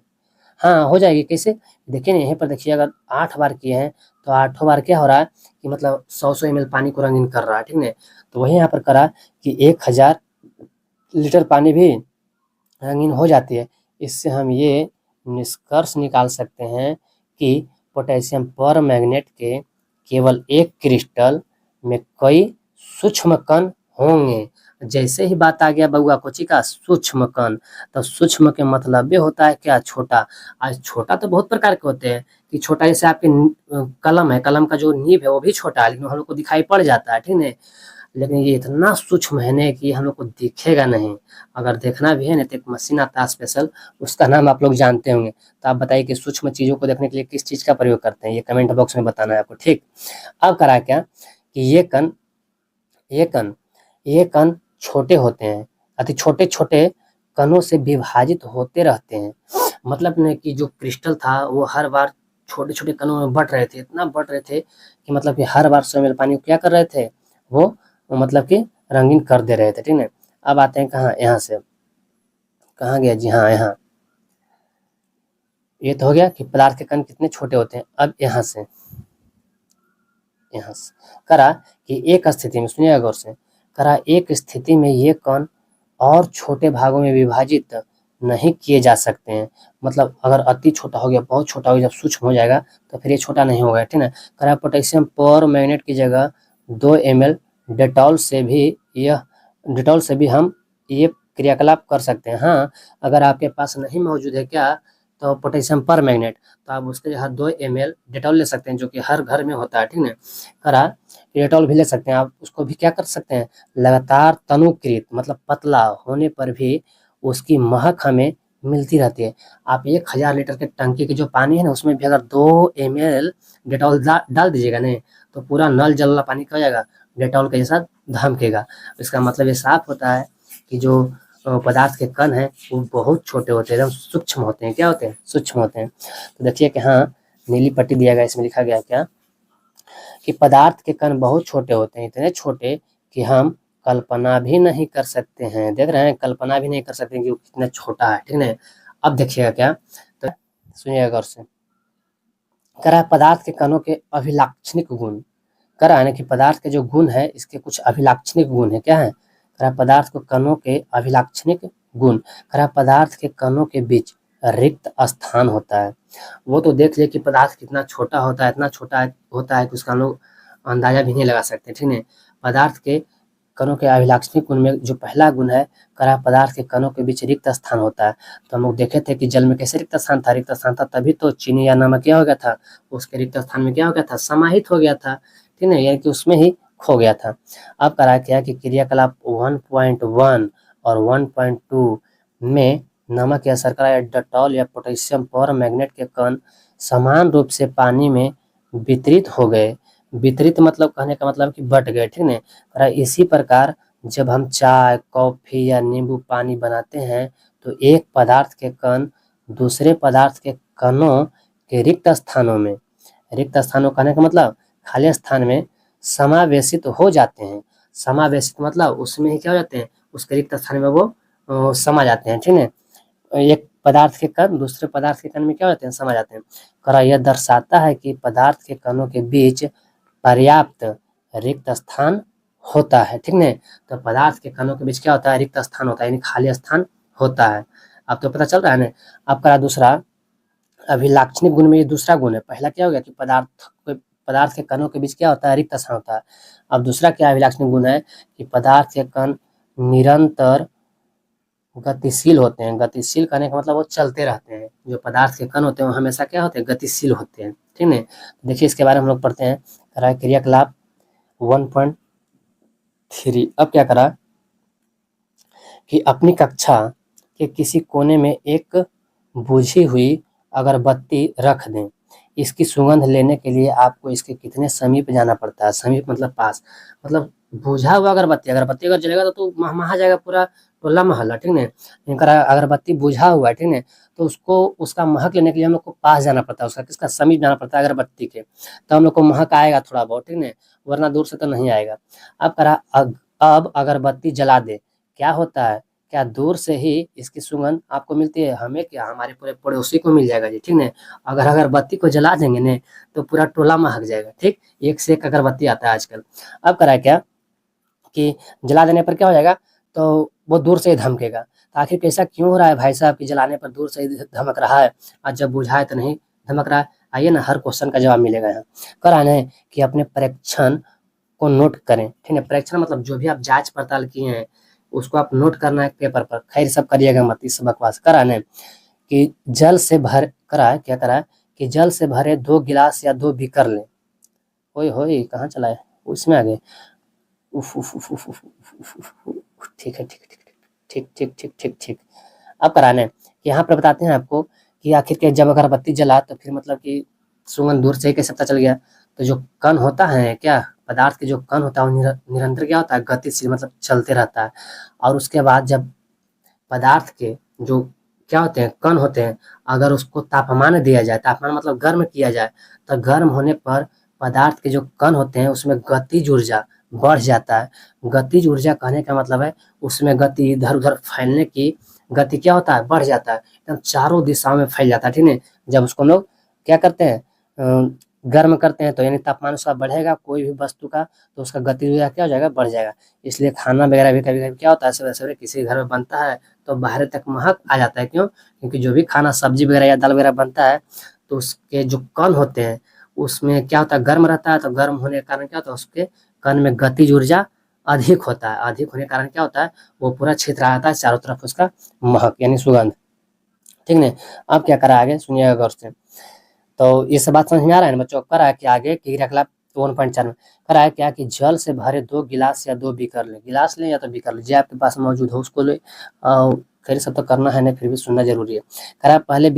हाँ, हो जाएगी। कैसे? देखिए ना, यहीं पर देखिए, अगर 8 बार किए हैं तो 8 बार क्या हो रहा है कि मतलब 100-100 ml पानी को रंगीन कर रहा है, ठीक है? तो वही यहाँ पर करा कि 1000 लीटर पानी भी रंगीन हो जाती है। इससे हम ये निष्कर्ष निकाल सकते हैं कि पोटेशियम परमैंगनेट के केवल एक क्रिस्टल में कई सूक्ष्म कण होंगे। जैसे ही बात आ गया बउआ कोची का, सूक्ष्म कण, तो सूक्ष्म के मतलब ये होता है क्या, छोटा। आज छोटा तो बहुत प्रकार के होते हैं कि छोटा जैसे आपके कलम है, कलम का जो नीब है वो भी छोटा है, लेकिन हम लोग को दिखाई पड़ जाता है, ठीक है? लेकिन ये इतना सूक्ष्म है ना कि हम लोग को दिखेगा नहीं। अगर देखना भी है ना तो एक मशीन आता है स्पेशल, उसका नाम आप लोग जानते होंगे। तो आप बताइए कि सूक्ष्म चीजों को देखने के लिए किस चीज का प्रयोग करते हैं, ये कमेंट बॉक्स में बताना है आपको, ठीक। अब करा क्या कि ये कण छोटे होते हैं, अति छोटे छोटे कणों से विभाजित होते रहते हैं। मतलब ने कि जो क्रिस्टल था वो हर बार छोटे छोटे कणों में बट रहे थे, इतना बट रहे थे कि मतलब कि हर बार 100 ml पानी को क्या कर रहे थे, वो मतलब कि रंगीन कर दे रहे थे, ठीक है। अब आते हैं कहाँ, यहाँ से कहाँ गया जी, हाँ यहाँ। ये तो हो गया कि पदार्थ के कण कितने छोटे होते हैं। अब यहाँ से करा कि एक स्थिति में, सुनिएगा गौर से, करा एक स्थिति में ये कण और छोटे भागों में विभाजित नहीं किए जा सकते हैं। मतलब अगर अति छोटा हो गया, बहुत छोटा हो गया, जब सूक्ष्म हो जाएगा तो फिर ये छोटा नहीं होगा, ठीक है। करा पोटेशियम परमैंगनेट की जगह 2 ml डेटॉल से भी हम ये क्रियाकलाप कर सकते हैं। हाँ, अगर आपके पास नहीं मौजूद है क्या, तो पोटेशियम परमैंगनेट, तो आप उसके जगह 2 ml डेटॉल ले सकते हैं, जो कि हर घर में होता है, ठीक है। करा डेटॉल भी ले सकते हैं आप, उसको भी क्या कर सकते हैं, लगातार तनुकृत मतलब पतला होने पर भी उसकी महक हमें मिलती रहती है। आप 1000 लीटर के टंकी की जो पानी है ना, उसमें भी अगर 2 ml डेटॉल डाल दीजिएगा ना, तो पूरा नल जल वाला पानी क्या हो जाएगा, डेटॉल के जैसा धमकेगा। इसका मतलब ये साफ होता है कि जो पदार्थ के कण हैं वो बहुत छोटे होते हैं, एकदम सूक्ष्म होते हैं। क्या होते हैं? सूक्ष्म होते हैं। तो देखिए कि हाँ, नीली पट्टी दिया गया, इसमें लिखा गया क्या कि पदार्थ के कण बहुत छोटे होते हैं, इतने छोटे कि हम कल्पना भी नहीं कर सकते हैं। देख रहे हैं, कल्पना भी नहीं कर सकते कि वो कितना छोटा है, ठीक है। अब देखिएगा क्या, तो सुनिएगा गौर से। करा पदार्थ के कणों के अभिलाक्षणिक गुण, करा है ना कि पदार्थ के जो गुण है इसके कुछ अभिलाक्षणिक गुण है। क्या है? करा पदार्थ को कणों के अभिलाक्षणिक गुण, करा पदार्थ के कणों के बीच रिक्त स्थान होता है। वो तो देख लिए कि पदार्थ कितना छोटा होता है, इतना छोटा होता है कि उसका हम लोग अंदाजा भी नहीं लगा सकते, ठीक है। पदार्थ के कणों के अभिलाक्षणिक गुण में जो पहला गुण है, करा पदार्थ के कणों के बीच रिक्त स्थान होता है। तो हम लोग देखे थे कि जल में कैसे रिक्त स्थान था, रिक्त स्थान था तभी तो चीनी या नमक क्या हो गया था, उसके रिक्त स्थान में क्या हो गया था, समाहित हो गया था, ठीक है, यानी कि उसमें ही खो गया था। अब करा क्या कि क्रियाकलाप 1.1 और 1.2 में नमक या शर्करा या डेटॉल या पोटेशियम परमैंगनेट के कण समान रूप से पानी में वितरित हो गए। वितरित मतलब कहने का मतलब कि बट गए, ठीक है। इसी प्रकार जब हम चाय, कॉफी या नींबू पानी बनाते हैं तो एक पदार्थ के कण दूसरे पदार्थ के कणों के रिक्त स्थानों कहने का मतलब खाली स्थान में समावेशित हो जाते हैं। समावेशित मतलब उसमें ही क्या हो जाते हैं, उसके रिक्त स्थान में वो समा जाते हैं, ठीक है। एक पदार्थ के कण दूसरे पदार्थ के कण में क्या हो जाते हैं, समा जाते हैं। करा यह दर्शाता है कि पदार्थ के कणों के बीच पर्याप्त रिक्त स्थान होता है, ठीक है। तो पदार्थ के कणों के बीच क्या होता है, रिक्त स्थान होता है, यानी खाली स्थान होता है। अब तो पता चल रहा है ना। अब करा दूसरा अभिलाक्षणिक गुण में ये दूसरा गुण है। पहला क्या हो गया कि पदार्थ के कणों के बीच क्या होता है, रिक्त स्थान होता है। अब दूसरा क्या अभिलाक्षणिक गुण है कि पदार्थ के कण निरंतर गतिशील होते हैं। गतिशील कहने का मतलब वो चलते रहते हैं। जो पदार्थ के कण होते हैं वो हमेशा क्या होते हैं, गतिशील होते हैं, ठीक है। देखिए इसके बारे में हम लोग पढ़ते हैं। करा क्रियाकलाप 1.3। अब क्या करा कि अपनी कक्षा के किसी कोने में एक बुझी हुई अगरबत्ती रख दें। इसकी सुगंध लेने के लिए आपको इसके कितने समीप जाना पड़ता है। समीप मतलब पास, मतलब बुझा हुआ अगरबत्ती, अगरबत्ती अगर जलेगा तो महमहा जाएगा पूरा टोला मोहल्ला, ठीक है। इनका अगरबत्ती बुझा हुआ है, ठीक है, तो उसको उसका महक लेने के लिए हम लोग को पास जाना पड़ता है, उसका किसका समीप जाना पड़ता है अगरबत्ती के, तो हम लोग को महक आएगा थोड़ा बहुत, ठीक है, वरना दूर से तो नहीं आएगा। अब करा अब अगरबत्ती जला दे, क्या होता है, क्या दूर से ही इसकी सुगंध आपको मिलती है, हमें क्या हमारे पूरे पड़ोसी को मिल जाएगा जी, ठीक है। अगर अगरबत्ती को जला देंगे ने तो पूरा टोला महक जाएगा, ठीक। एक से एक अगरबत्ती आता है आजकल। अब करा क्या कि जला देने पर क्या हो जाएगा, तो वो दूर से ही धमकेगा। तो आखिर कैसा क्यों हो रहा है भाई साहब कि जलाने पर दूर से ही धमक रहा है और जब बुझाए तो नहीं धमक रहा है। आइए ना, हर क्वेश्चन का जवाब मिलेगा यहाँ। कराना है कि अपने परीक्षण को नोट करें, ठीक है। परीक्षण मतलब जो भी आप जांच पड़ताल किए हैं उसको आप नोट करना है पेपर पर। खैर सब करिएगा मत, इस बकवास। कराना है कि जल से भर करा क्या करा कि जल से भरे 2 गिलास या 2 बीकर लें। ओए होए कहाँ चला है, उसमें आ गए। उफ उफ उफ उफ उफ उफ उफ उफ। ठीक है, ठीक ठीक ठीक ठीक ठीक ठीक ठीक। अब कराने यहाँ पर बताते हैं आपको कि आखिर के जब अगरबत्ती जला तो फिर मतलब कि सुगंध दूर से ही कैसे पता चल गया। तो जो कण होता है क्या, पदार्थ के जो कण होता है वो निरंतर क्या होता है, गतिशील, मतलब चलते रहता है। और उसके बाद जब पदार्थ के जो क्या होते हैं कण होते हैं, अगर उसको तापमान दिया जाए, तापमान मतलब गर्म किया जाए, तो गर्म होने पर पदार्थ के जो कण होते हैं उसमें गतिज ऊर्जा बढ़ जाता है। गतिज ऊर्जा कहने का मतलब है उसमें गति इधर उधर फैलने की गति क्या होता है, बढ़ जाता है, एकदम चारों दिशाओं में फैल जाता है, ठीक है। जब उसको हम लोग क्या करते हैं गर्म करते हैं तो यानी तापमान उसका बढ़ेगा कोई भी वस्तु का, तो उसका गति ऊर्जा क्या हो जाएगा, बढ़ जाएगा। इसलिए खाना वगैरह भी कभी कभी क्या होता है, सवेरे सवेरे किसी घर में बनता है तो बाहर तक महक आ जाता है। क्यों, क्योंकि जो भी खाना सब्जी वगैरह या दाल वगैरह बनता है तो उसके जो कण होते हैं उसमें क्या होता है, गर्म रहता है, तो गर्म होने के कारण क्या होता है, उसके कण में गतिज ऊर्जा अधिक होता है। अधिक होने के कारण क्या होता है, वो पूरा क्षेत्र आता है चारों तरफ उसका महक यानी सुगंध, ठीक है। अब क्या करा आगे सुनिएगा गौर से। तो ये सब बात समझ में आ रहा है ना बच्चों। करा है कि आगे की रखला 1.4 में करा है क्या कि जल से भरे 2 गिलास या 2 बीकर ले, गिलास ले या तो बीकर ले, जो आपके पास मौजूद हो उसको ले। खैर सब तो करना है नहीं, फिर भी सुनना जरूरी है। करा पहले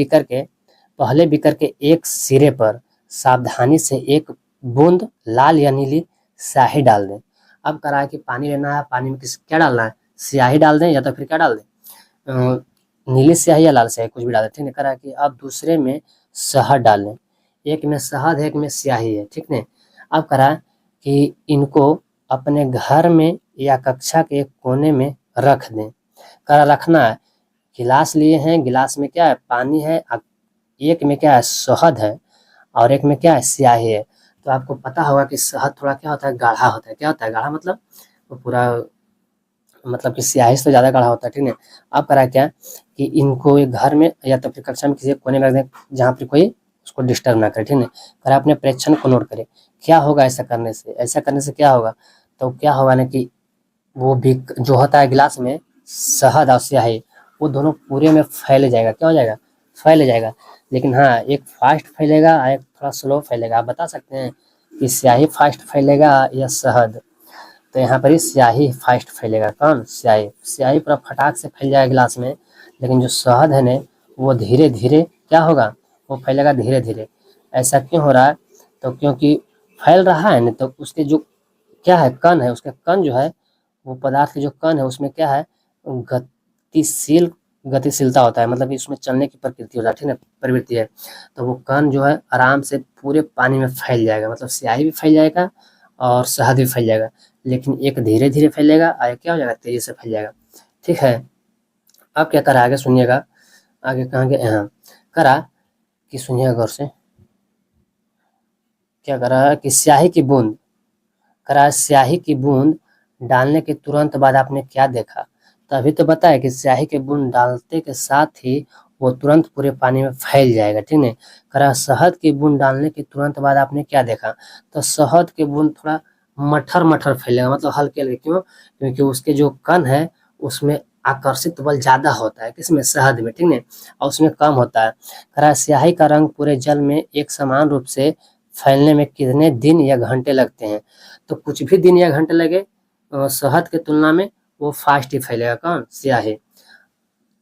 बीकर के एक सिरे पर सावधानी से एक बूंद लाल या नीली स्याही डाल दें। अब करा है कि पानी लेना है, पानी में क्या डालना है, स्याही डाल दें या तो फिर क्या डाल दें, नीली स्याही या लाल स्याही कुछ भी डाल दें, ठीक है। करा कि अब दूसरे में शहद डाल लें, एक में शहद है एक में स्याही है, ठीक है। अब करा कि इनको अपने घर में या कक्षा के एक कोने में रख दें। करा रखना है, गिलास लिए हैं, गिलास में क्या है पानी है, एक में क्या है शहद है और एक में क्या है स्याही है। तो आपको पता होगा कि शहद थोड़ा क्या होता है, गाढ़ा होता है। क्या होता है गाढ़ा, मतलब वो पूरा मतलब कि स्याही से तो ज़्यादा गाढ़ा होता है, ठीक है। अब करा क्या कि इनको एक घर में या तो फिर कक्षा में किसी कोने में रख दें जहाँ पर कोई उसको डिस्टर्ब ना करे, ठीक है। करा अपने प्रेक्षण को नोट करें क्या होगा ऐसा करने से। ऐसा करने से क्या होगा, तो क्या होगा ना कि वो भी जो होता है गिलास में शहद और स्याही वो दोनों पूरे में फैल जाएगा। क्या हो जाएगा, फैल जाएगा। लेकिन हाँ एक फास्ट फैलेगा और एक थोड़ा स्लो फैलेगा। आप बता सकते हैं कि स्याही फास्ट फैलेगा या शहद, तो यहाँ पर ही स्याही फास्ट फैलेगा। कौन, स्याही। स्याही पूरा फटाक से फैल जाएगा गिलास में, लेकिन जो शहद है ना वो धीरे धीरे क्या होगा, वो फैलेगा धीरे धीरे। ऐसा क्यों हो रहा है, तो क्योंकि फैल रहा है ना तो उसके जो क्या है कण है, उसके कण जो है वो पदार्थ के जो कण है उसमें क्या है गतिशीलता होता है, मतलब कि उसमें चलने की प्रकृति होता है, ठीक है, प्रवृत्ति है। तो वो कण जो है आराम से पूरे पानी में फैल जाएगा, मतलब स्याही भी फैल जाएगा और शहद भी फैल जाएगा। लेकिन एक धीरे धीरे फैलेगा और एक क्या हो जाएगा, तेजी से फैल जाएगा, ठीक है। अब क्या करा आगे सुनिएगा, आगे कहाँ गए, हाँ करा कि सुनिएगा गौर से। क्या करा कि स्याही की बूंद, करा स्याही की बूंद डालने के तुरंत बाद आपने क्या देखा। तो अभी तो बताया कि स्याही की बूंद डालते के साथ ही वो तुरंत पूरे पानी में फैल जाएगा, ठीक है। करा शहद की बूंद डालने के तुरंत बाद आपने क्या देखा, तो शहद की बूंद थोड़ा मठर मठर फैलेगा, मतलब हल्के हल्के। क्यों, क्योंकि उसके जो कण है उसमें आकर्षित बल ज्यादा होता है, किसमें, शहद में, ठीक है, और उसमें कम होता है। करा स्याही का रंग पूरे जल में एक समान रूप से फैलने में कितने दिन या घंटे लगते हैं। तो कुछ भी दिन या घंटे लगे शहद के तुलना में वो फास्ट ही फैलेगा। कौन, स्याही।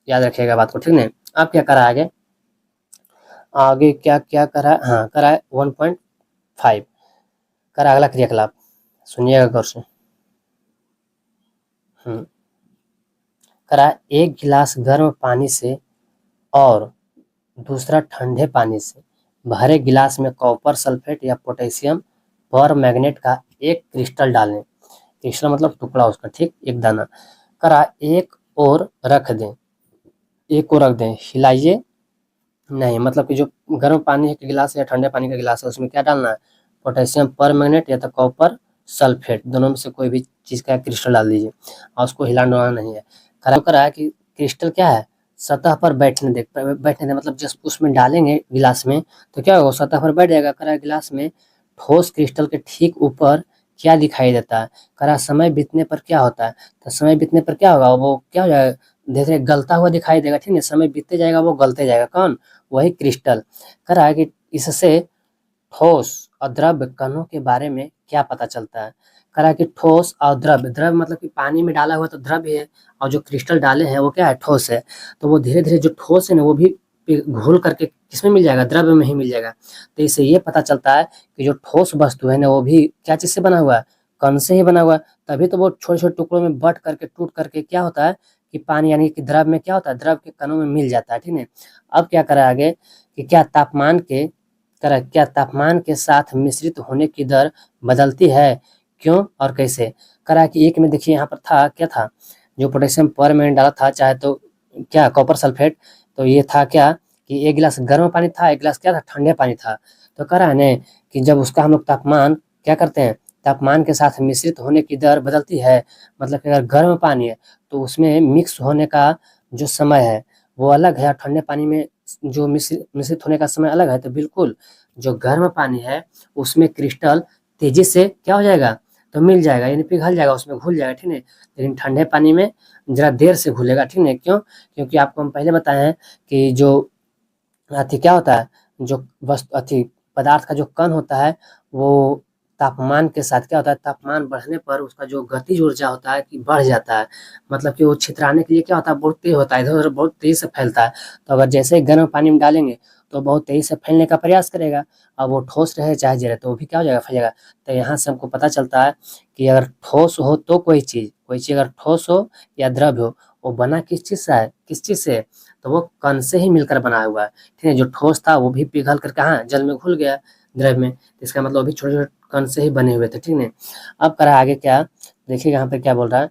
याद रखिएगा बात को, ठीक है। अब क्या करा आगे, आगे क्या क्या करा है, हाँ करा है 1.5 करा। अगला क्रियाकलाप सुनिएगा गौर से। करा 1 गिलास गर्म पानी से और दूसरा ठंडे पानी से भरे गिलास में कॉपर सल्फेट या पोटेशियम पर मैग्नेट का एक क्रिस्टल डालें। क्रिस्टल मतलब टुकड़ा उसका, ठीक, एक दाना। करा एक और रख दें, हिलाइए नहीं, मतलब कि जो गर्म पानी का गिलास है या ठंडे पानी का गिलास है उसमें क्या डालना है, पोटेशियम पर मैग्नेट या तो कॉपर सल्फेट, दोनों में से कोई भी चीज का क्रिस्टल डाल दीजिए और उसको हिलाना डुलाना नहीं है। खराब करा है कि क्रिस्टल क्या है, सतह पर बैठने दे, मतलब जब उसमें डालेंगे गिलास में तो क्या होगा, सतह पर बैठ जाएगा। करा गिलास में ठोस क्रिस्टल के ठीक ऊपर क्या दिखाई देता है, करा समय बीतने पर क्या होता है, तो समय बीतने पर क्या होगा, वो क्या हो जाएगा, धीरे धीरे गलता हुआ दिखाई देगा, ठीक है, समय बीतते जाएगा वो गलते जाएगा, कौन, वही क्रिस्टल। करा है कि इससे ठोस और द्रव्य कणों के बारे में क्या पता चलता है। करा कि ठोस और द्रव्य, द्रव्य मतलब कि पानी में डाला हुआ तो द्रव्य है और जो क्रिस्टल डाले हैं वो क्या है, ठोस है। तो वो धीरे धीरे जो ठोस है ना वो भी घुल करके किसमें मिल जाएगा, द्रव्य में ही मिल जाएगा। तो इससे ये पता चलता है कि जो ठोस वस्तु है ना वो भी क्या चीज से बना हुआ है, कण से ही बना हुआ है। तभी तो वो छोटे छोटे टुकड़ों में बट करके टूट करके क्या होता है कि पानी यानी कि द्रव में क्या होता है, द्रव के कणों में मिल जाता है, ठीक है। अब क्या करा आगे कि क्या तापमान के साथ मिश्रित होने की दर बदलती है, क्यों और कैसे। करा कि एक में देखिए यहाँ पर था क्या था, जो पोटेशियम पर मैंने डाला था चाहे तो क्या कॉपर सल्फेट, तो ये था क्या कि एक गिलास गर्म पानी था, एक गिलास क्या था, ठंडे पानी था। तो कह रहा है ना कि जब उसका हम लोग तापमान क्या करते हैं, तापमान के साथ मिश्रित होने की दर बदलती है, मतलब कि अगर गर्म पानी है तो उसमें मिक्स होने का जो समय है वो अलग है और ठंडे पानी में जो मिश्रित होने का समय अलग है। तो बिल्कुल जो गर्म पानी है उसमें क्रिस्टल तेजी से क्या हो जाएगा, तो मिल जाएगा यानी पिघल जाएगा, उसमें घुल जाएगा, ठीक है। लेकिन ठंडे पानी में जरा देर से घुलेगा, ठीक है। क्यों, क्योंकि आपको हम पहले बताए हैं कि जो अथी क्या होता है, जो वस्तु अथी पदार्थ का जो कण होता है वो तापमान के साथ क्या होता है, तापमान बढ़ने पर उसका जो गतिज ऊर्जा होता है कि बढ़ जाता है, मतलब कि वो छितराने के लिए क्या होता है, बहुत तेज होता है, इधर उधर बहुत तेजी से फैलता है। तो अगर जैसे ही गर्म पानी में डालेंगे तो बहुत तेजी से फैलने का प्रयास करेगा, और वो ठोस रहे चाहे जले तो वो भी क्या हो जाएगा, फैलेगा। तो यहाँ से हमको पता चलता है कि अगर ठोस हो तो कोई चीज अगर ठोस हो या द्रव्य हो, वो बना किस चीज से है, किस चीज से, तो वो कण से ही मिलकर बना हुआ है, ठीक है। जो ठोस था वो भी पिघल कर कहाँ, जल में घुल गया, द्रव्य में, इसका मतलब अभी छोटे छोटे कण से ही बने हुए थे, ठीक है। अब करा आगे क्या, देखिए यहाँ पे क्या बोल रहा है,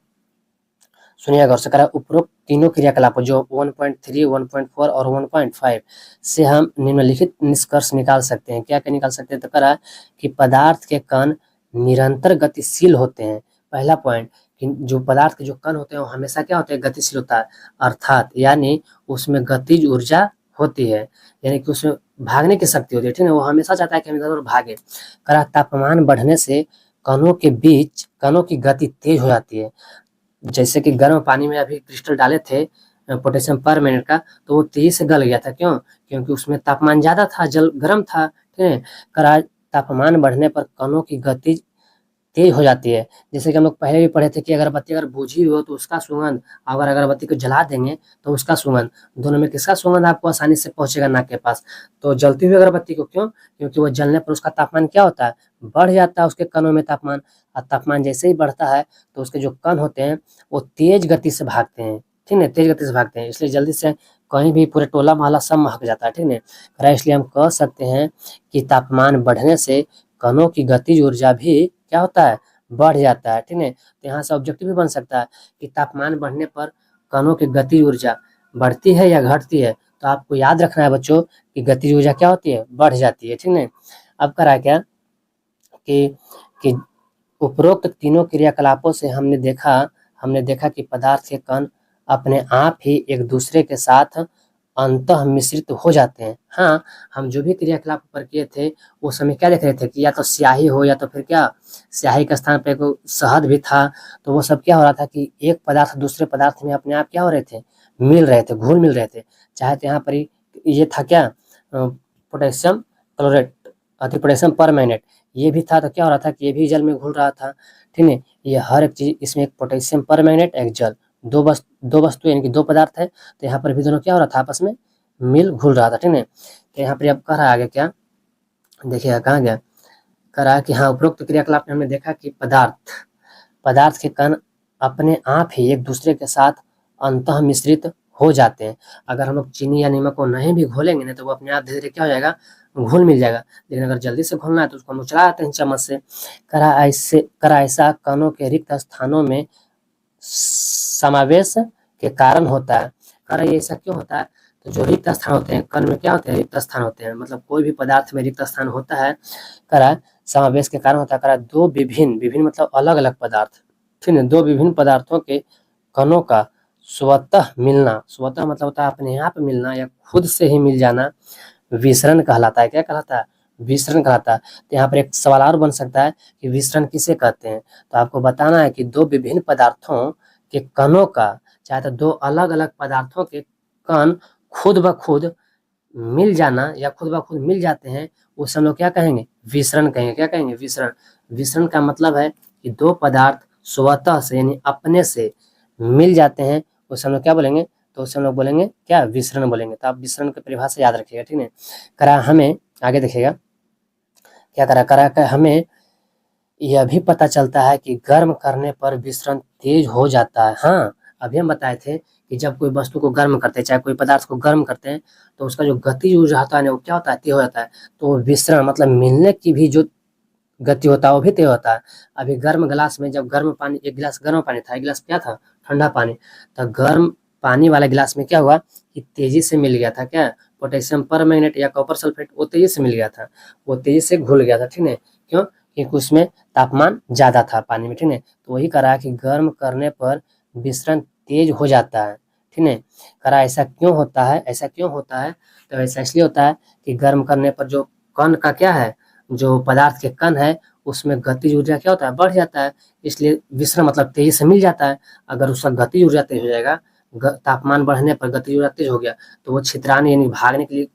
सुनिए गौर से। करा उपरोक्त तीनों क्रियाकलापों जो 1.3, 1.4 और 1.5 से हम निम्नलिखित निष्कर्ष निकाल सकते हैं। क्या क्या निकाल सकते हैं, तो करा कि पदार्थ के कण निरंतर गतिशील होते हैं। पहला पॉइंट कि जो पदार्थ के जो कण होते हैं वो हमेशा क्या होते हैं, गतिशील होता है, अर्थात यानी उसमें गतिज ऊर्जा होती है, यानी कि उसमें भागने की शक्ति होती है, ठीक है। वो हमेशा चाहता है कि हम इधर उधर भागे। करा तापमान बढ़ने से कणों की गति तेज हो जाती है। जैसे कि गर्म पानी में अभी क्रिस्टल डाले थे पोटेशियम पर मिनट का, तो वो तेजी से गल गया था, क्यों, क्योंकि उसमें तापमान ज्यादा था, जल गर्म था, ठीक है। करा तापमान बढ़ने पर कणों की गति तेज हो जाती है। जैसे कि हम लोग पहले भी पढ़े थे कि अगरबत्ती अगर बुझी हो तो उसका सुगंध, अगर अगरबत्ती को जला देंगे तो उसका सुगंध, दोनों में किसका सुगंध आपको आसानी से पहुंचेगा नाक के पास, तो जलती हुई अगरबत्ती को, क्यों, क्योंकि वो जलने पर उसका तापमान क्या होता है, बढ़ जाता है, उसके कणों में तापमान, और तापमान जैसे ही बढ़ता है तो उसके जो कण होते हैं वो तेज गति से भागते हैं, ठीक है, तेज गति से भागते हैं, इसलिए जल्दी से कहीं भी पूरे टोला मोहल्ला सब महक जाता है, ठीक है। इसलिए हम कह सकते हैं कि तापमान बढ़ने से कणों की गतिज ऊर्जा भी क्या होता है, बढ़ जाता है, ठीक है। तो यहाँ से ऑब्जेक्टिव भी बन सकता है कि तापमान बढ़ने पर कणों की गतिज ऊर्जा बढ़ती है या घटती है। तो आपको याद रखना है बच्चों कि गतिज ऊर्जा क्या होती है, बढ़ जाती है, ठीक है। अब करा क्या कि उपरोक्त तीनों क्रियाकलापों से हमने देखा कि पदार्थ के कण अपने आप ही एक दूसरे के साथ अंतः मिश्रित हो जाते हैं। हाँ, हम जो भी क्रियाकलाप पर किए थे वो समय क्या देख रहे थे कि या तो स्याही हो या तो फिर क्या, स्याही के स्थान पे कोई शहद भी था, तो वो सब क्या हो रहा था कि एक पदार्थ दूसरे पदार्थ में अपने आप क्या हो रहे थे, मिल रहे थे, घुल मिल रहे थे। चाहे तो यहाँ पर ये था क्या, पोटेशियम क्लोरेट अति पोटेशियम पर मैग्नेट, ये भी था, तो क्या हो रहा था कि ये भी जल में घुल रहा था, ठीक है। ये हर एक चीज इसमें एक पोटेशियम पर मैग्नेट एक जल, दो वस्तु यानी कि दो पदार्थ है, तो यहाँ पर भी दोनों क्या हो रहा था, आपस में मिल घुल रहा था, ठीक है। तो यहाँ पर अब कह रहा है आगे क्या, देखिएगा कहाँ गया, कह रहा है कि हाँ उपरोक्त क्रियाकलाप में हमने देखा कि पदार्थ के कण अपने आप ही एक दूसरे के साथ अंतः मिश्रित हो जाते हैं। अगर हम लोग चीनी या नमक को नहीं भी घोलेंगे ना तो वो अपने आप धीरे धीरे क्या हो जाएगा, घुल मिल जाएगा। लेकिन अगर जल्दी से घोलना है तो उसको हम चला आते हैं चम्मच से। करा ऐसा कणों के रिक्त स्थानों में समावेश के कारण होता है। करा ये ऐसा क्यों होता है, तो जो रिक्त स्थान होते हैं कण में क्या होते हैं, रिक्त स्थान होते हैं, मतलब कोई भी पदार्थ में रिक्त स्थान होता है, करा समावेश के कारण होता है। करा दो विभिन्न मतलब अलग अलग पदार्थ, ठीक है, दो विभिन्न पदार्थों के कणों का स्वतः मिलना, स्वतः मतलब होता है अपने आप मिलना या खुद से ही मिल जाना, विसरण कहलाता है। क्या कहलाता है, विसरण कहलाता है। तो यहाँ पर एक सवाल और बन सकता है कि विसरण किसे कहते हैं, तो आपको बताना है कि दो विभिन्न पदार्थों के कणों का, चाहे तो दो अलग अलग पदार्थों के कण खुद ब खुद मिल जाना या खुद ब खुद मिल जाते हैं, उसे हम लोग क्या कहेंगे, विसरण कहेंगे। क्या कहेंगे, विसरण। विसरण का मतलब है कि दो पदार्थ स्वतः से यानी अपने से मिल जाते हैं, उसे हम लोग क्या बोलेंगे, तो उसे हम लोग बोलेंगे क्या, विसरण बोलेंगे। तो आप विसरण की परिभाषा याद रखिएगा, ठीक है। करा हमें आगे देखिएगा क्या करा हमें यह भी पता चलता है कि गर्म करने पर विसरण तेज हो जाता है। हाँ, अभी हम बताए थे कि जब कोई वस्तु को गर्म करते हैं, चाहे कोई पदार्थ को गर्म करते हैं, तो उसका जो गति ऊर्जा होता है ना वो क्या होता है, तेज हो जाता है। तो विसरण मतलब मिलने की भी जो गति होता है वो भी तेज होता है। अभी गर्म गिलास में जब गर्म पानी, एक गिलास गर्म पानी था, एक गिलास क्या था, ठंडा पानी। तो गर्म पानी वाले गिलास में क्या हुआ कि तेजी से मिल गया था क्या, पोटेशियम परमैंगनेट या कॉपर सल्फेट, वो तेजी से मिल गया था, वो तेजी से घुल गया था, ठीक है। क्यों, क्योंकि उसमें तापमान ज्यादा था पानी में, ठीक है। तो वही करा कि गर्म करने पर विसरण तेज हो जाता है, ठीक है। करा ऐसा क्यों होता है, ऐसा क्यों होता है, तो ऐसा इसलिए होता है कि गर्म करने पर जो कण का क्या है, जो पदार्थ के कण है उसमें गतिज ऊर्जा क्या होता है, बढ़ जाता है, इसलिए विसरण मतलब तेजी से मिल जाता है। अगर उसका गतिज ऊर्जा तेज हो जाएगा, तापमान बढ़ने पर गतिज ऊर्जा तेज हो गया, तो वो छितराने यानी भागने के लिए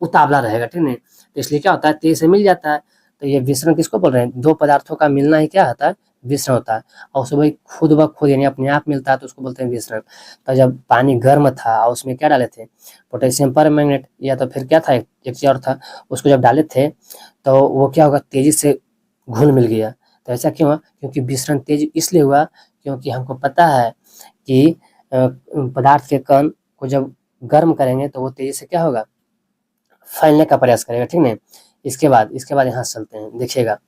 उतावला रहेगा, ठीक है। तो इसलिए क्या होता है, तेजी से मिल जाता है। तो ये विसरण किसको बोल रहे हैं, दो पदार्थों का मिलना ही क्या होता है, विसरण होता है। और उसको भाई खुद ब खुद यानी अपने आप मिलता है तो उसको बोलते हैं विसरण। तो जब पानी गर्म था और उसमें क्या डाले थे, पोटेशियम परमैंगनेट, या तो फिर क्या था, एक चीज और था, उसको जब डाले थे तो वो क्या होगा, तेजी से घुल मिल गया। तो ऐसा क्यों हुआ, क्योंकि विसरण तेज इसलिए हुआ क्योंकि हमको पता है कि पदार्थ के कण को जब गर्म करेंगे तो वो तेजी से क्या होगा, फैलने का प्रयास करेगा, ठीक है। इसके बाद यहाँ चलते हैं, देखिएगा।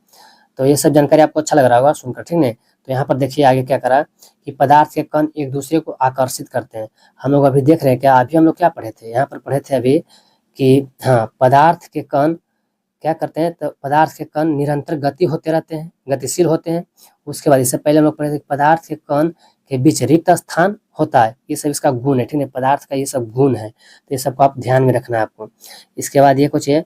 तो ये सब जानकारी आपको अच्छा लग रहा होगा सुनकर, ठीक है। तो यहाँ पर देखिए आगे क्या करा कि पदार्थ के कण एक दूसरे को आकर्षित करते हैं। हम लोग अभी देख रहे हैं क्या, अभी हम लोग क्या पढ़े थे, यहाँ पर पढ़े थे अभी कि हाँ पदार्थ के कण क्या करते हैं, तो पदार्थ के कण निरंतर गति होते रहते हैं, गतिशील होते हैं। उसके बाद इससे पहले हम लोग पढ़े थे पदार्थ के कण के बीच रिक्त स्थान होता है, ये सब इसका गुण है, ठीक है, पदार्थ का ये सब गुण है। तो ये सबको आप ध्यान में रखना है आपको। इसके बाद ये कुछ है,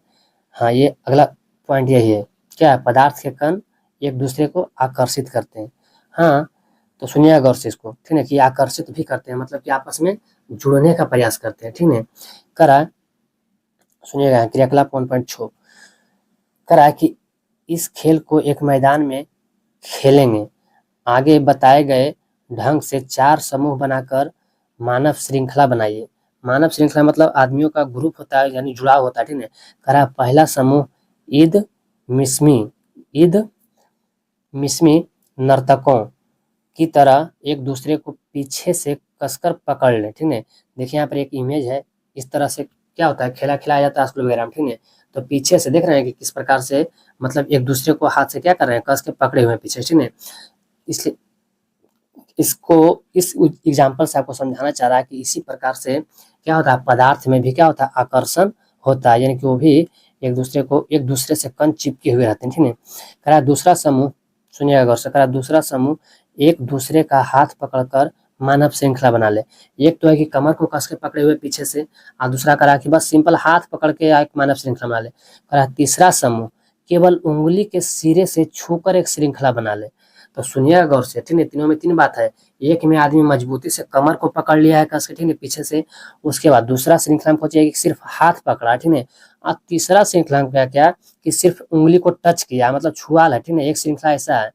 हाँ ये अगला पॉइंट यही है, क्या है, पदार्थ के कण एक दूसरे को आकर्षित करते हैं। हाँ, तो सुनिएगा गौर से इसको, ठीक है, कि आकर्षित भी करते हैं मतलब कि आपस में जुड़ने का प्रयास करते हैं, ठीक है। करा सुनिएगा क्रियाकलाप 1.6 करा कि इस खेल को एक मैदान में खेलेंगे। आगे बताए गए ढंग से 4 समूह बनाकर मानव श्रृंखला बनाइए। मानव श्रृंखला मतलब आदमियों का ग्रुप होता है यानी जुड़ाव होता है, ठीक है। करा पहला समूह ईद मिस्मी नर्तकों की तरह एक दूसरे को पीछे से कसकर पकड़ ले, ठीक है। देखिए यहाँ पर एक इमेज है, इस तरह से क्या होता है, खेला खिलाया जाता है स्कूल वगैरह में, ठीक है। तो पीछे से देख रहे हैं कि किस प्रकार से मतलब एक दूसरे को हाथ से क्या कर रहे हैं, कस के पकड़े हुए हैं पीछे, ठीक है। इसलिए इसको इस एग्जाम्पल से आपको समझाना चाह रहा है कि इसी प्रकार से क्या होता है, पदार्थ में भी क्या होता है, आकर्षण होता है, यानी कि वो भी एक दूसरे से कण चिपके हुए रहते हैं, ठीक है। करा दूसरा समूह, सुनिएगा गौर से, करा दूसरा समूह एक दूसरे का हाथ पकड़कर मानव श्रृंखला बना ले। एक तो है कि कमर को कस के पकड़े हुए पीछे से, और दूसरा करा कि बस सिंपल हाथ पकड़ के एक मानव श्रृंखला बना ले। करा तीसरा समूह केवल उंगली के सिरे से छूकर एक श्रृंखला बना ले। तो सुनिएगा गौर से, ठीक है, तीनों में 3 बात है। एक में आदमी मजबूती से कमर को पकड़ लिया है कस के, ठीक है, पीछे से। उसके बाद दूसरा श्रृंखला में पहुंचे कि सिर्फ हाथ पकड़ा, ठीक है। और तीसरा श्रृंखला में क्या कि सिर्फ उंगली को टच किया मतलब छुआ है, ठीक है। एक श्रृंखला ऐसा है।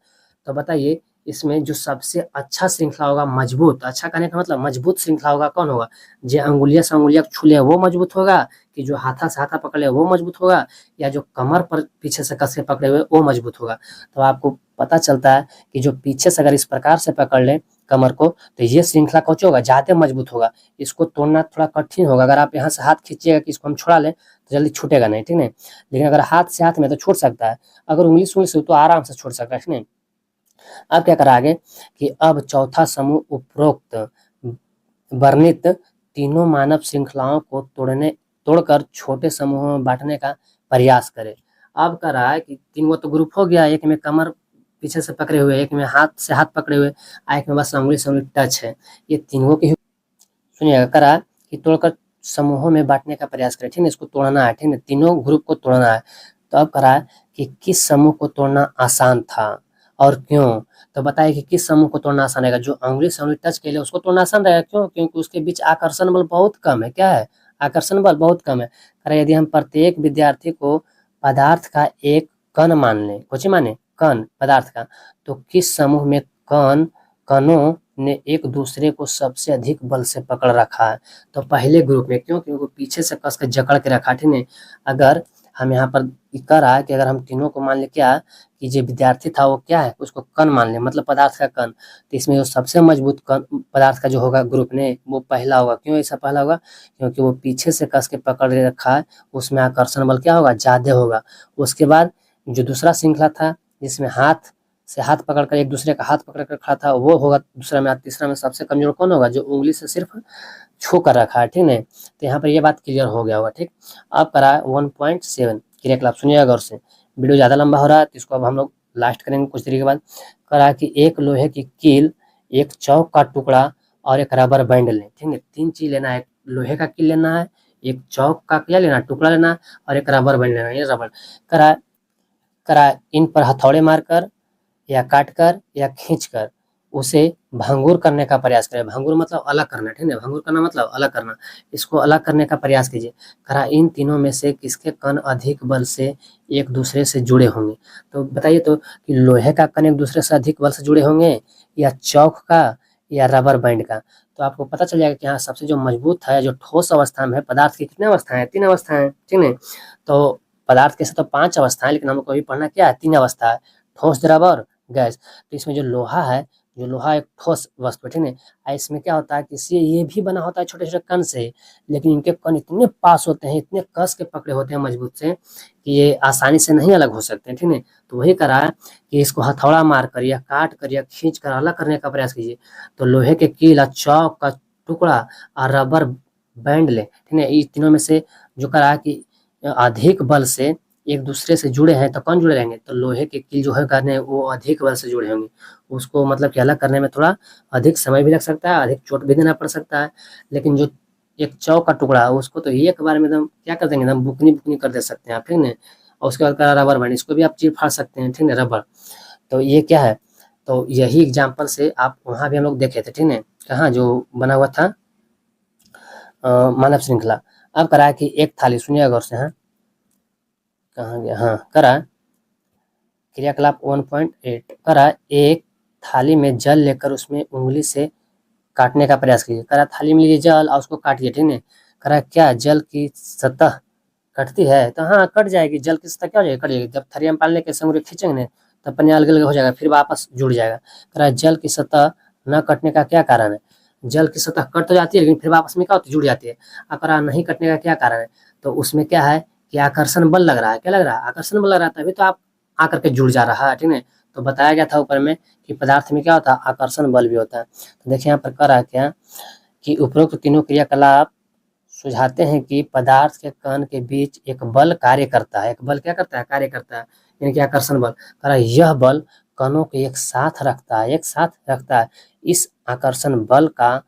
तो बताइए इसमें जो सबसे अच्छा श्रृंखला होगा, मजबूत, अच्छा कहने का मतलब मजबूत श्रृंखला होगा, कौन होगा? जो अंगुलिया से अंगुलिया छू ले वो मजबूत होगा, कि जो हाथा से हाथा पकड़े वो मजबूत होगा, या जो कमर पर पीछे से कस के पकड़े हुए वो मजबूत होगा। तो आपको पता चलता है कि जो पीछे से अगर इस प्रकार से पकड़ ले कमर को, तो ये श्रृंखला कौन होगा? ज्यादा मजबूत होगा। इसको तोड़ना थोड़ा कठिन होगा। अगर आप यहाँ से हाथ खींचिएगा कि इसको हम छुड़ा लें तो जल्दी छूटेगा नहीं, ठीक है। लेकिन अगर हाथ से हाथ में तो छूट सकता है, अगर उंगली से उंगली से तो आराम से छूट सकता है, ठीक है। अब क्या करा आगे कि अब चौथा समूह उपरोक्त वर्णित तीनों मानव श्रृंखलाओं को तोड़कर छोटे समूहों में बांटने का प्रयास करे। अब कह रहा है कि तीन वो तो ग्रुप हो गया, एक में कमर पीछे से पकड़े हुए, एक में हाथ से हाथ पकड़े हुए, एक में बस अंगुली से अंगुली टच है। ये तीनों की सुनिएगा, करा कि तोड़कर समूहों में बांटने का प्रयास करें, ठीक है। इसको तोड़ना है, ठीक है, तीनों ग्रुप को तोड़ना है। तो अब करा कि किस समूह को तोड़ना आसान था और क्यों? तो बताइए कि किस समूह को तोड़ना आसान रहेगा? जो अंगुली से अंगुली टच के लिए उसको तोड़ना आसान रहेगा, क्यों? क्योंकि उसके बीच आकर्षण बल बहुत कम है। क्या है? आकर्षण बल बहुत कम है। करा यदि हम प्रत्येक विद्यार्थी को पदार्थ का एक कण मान लें, कुछ माने कण पदार्थ का, तो किस समूह में कणों ने एक दूसरे को सबसे अधिक बल से पकड़ रखा है? तो पहले ग्रुप में, क्यों? क्योंकि पीछे से कस के जकड़ के रखा, ठीक है। अगर हम यहाँ पर कर रहा है कि अगर हम तीनों को मान ले क्या कि जो विद्यार्थी था वो क्या है, उसको कण मान ले, मतलब पदार्थ का कण, तो इसमें जो सबसे मजबूत कण पदार्थ का जो होगा ग्रुप ने, वो पहला होगा। क्यों ऐसा पहला होगा? क्योंकि वो पीछे से कस के पकड़ के रखा है, उसमें आकर्षण बल क्या होगा? ज्यादा होगा। उसके बाद जो दूसरा श्रृंखला था जिसमें हाथ से हाथ पकड़कर एक दूसरे का हाथ पकड़ कर खड़ा था, वो होगा दूसरा में। तीसरा में सबसे कमजोर कौन होगा? जो उंगली से सिर्फ छू कर रखा है, ठीक है। तो यहाँ पर ये बात क्लियर हो गया होगा, ठीक। अब करा 1.7 क्रियाकलाप, सुनिएगा गौर से, वीडियो ज्यादा लंबा हो रहा है तो इसको अब हम लोग लास्ट करेंगे कुछ देर के बाद। करा कि एक लोहे की कील, एक चौक का टुकड़ा और एक रबर बैंड लें, ठीक है। तीन चीज लेना है, एक लोहे का कील लेना है, एक चौक का क्या लेना, टुकड़ा लेना, और एक रबर बैंड लेना है। ये रबर करा करा इन पर हथौड़े मारकर या काटकर या खींचकर उसे भंगुर करने का प्रयास करें। भंगुर मतलब अलग करना, ठीक है। भंगुर करना मतलब अलग करना। इसको अलग करने का प्रयास कीजिए। करा इन तीनों में से किसके कण अधिक बल से एक दूसरे से जुड़े होंगे? तो बताइए तो कि लोहे का कण एक दूसरे से अधिक बल से जुड़े होंगे, या चौक का, या रबर बैंड का? तो आपको पता चल जाएगा कि यहाँ सबसे जो मजबूत है, जो ठोस अवस्था में है, पदार्थ की कितने अवस्थाएं हैं? 3 अवस्थाएं, ठीक है। तो पदार्थ के तो 5 अवस्थाएं, लेकिन हम लोग को अभी पढ़ना क्या है? 3 अवस्था है, ठोस, द्रव और गैस। तो इसमें जो लोहा है, जो लोहा एक ठोस वस्तु है, ठीक है। इसमें क्या होता है कि ये भी बना होता है छोटे छोटे कण से, लेकिन इनके कण इतने पास होते हैं, इतने कस के पकड़े होते हैं मजबूत से, कि ये आसानी से नहीं अलग हो सकते हैं, ठीक है। तो वही करा है कि इसको हथौड़ा मार कर या काट कर या खींच कर अलग करने का प्रयास कीजिए। तो लोहे के कील, चौक का टुकड़ा और रबर बैंड ले, ठीक है। इन तीनों में से जो करा कि अधिक बल से एक दूसरे से जुड़े हैं, तो कौन जुड़े रहेंगे? तो लोहे के कील जो है करने वो अधिक बल से जुड़े होंगे। उसको मतलब कि अलग करने में थोड़ा अधिक समय भी लग सकता है, अधिक चोट भी देना पड़ सकता है। लेकिन जो एक चौक का टुकड़ा है उसको तो एक बार में एकदम क्या कर देंगे, एकदम बुकनी बुकनी कर दे सकते हैं आप, ठीक है। और उसके बाद करा रबर बैंड, इसको भी आप चीर फाड़ सकते हैं, ठीक है, रबर। तो ये क्या है? तो यही एग्जाम्पल से आप वहां भी हम लोग देखे थे, ठीक है, कहाँ जो बना हुआ था मानव श्रृंखला। अब करा कि एक थाली, सुनिएगा गौर से, हाँ कहाँ गया, हाँ करा क्रियाकलाप 1.8, करा एक थाली में जल लेकर उसमें उंगली से काटने का प्रयास कीजिए। करा थाली में लीजिए जल और उसको काटिए, ठीक है। करा क्या जल की सतह कटती है? तो हाँ कट जाएगी, जल की सतह क्या हो जाएगी? कट जाएगी। जब थरिया में पानी के संग खींचेंगे ना, तब पन्नी अलग अलग हो जाएगा, फिर वापस जुड़ जाएगा। करा जल की सतह न कटने का क्या कारण है? जल की सतह कट तो जाती है, लेकिन फिर वापस में क्या होती है? जुड़ जाती है। अकरा नहीं कटने का क्या कारण है? तो उसमें क्या है कि आकर्षण बल लग रहा है। क्या लग रहा है? आकर्षण बल लग रहा है, तभी तो आप आकर के जुड़ जा रहा है, ठीक है। तो बताया गया था ऊपर में कि पदार्थ में क्या होता है? आकर्षण बल भी होता है। तो देखिए यहाँ पर करा क्या कि उपरोक्त तीनों क्रियाकलाप सुझाते हैं कि पदार्थ के कण के बीच एक बल कार्य करता है। एक बल क्या करता है? कार्य करता है, यानी कि आकर्षण बल। करा यह बल कणों को एक साथ रखता है, एक साथ रखता है। इस आकर्षण बल का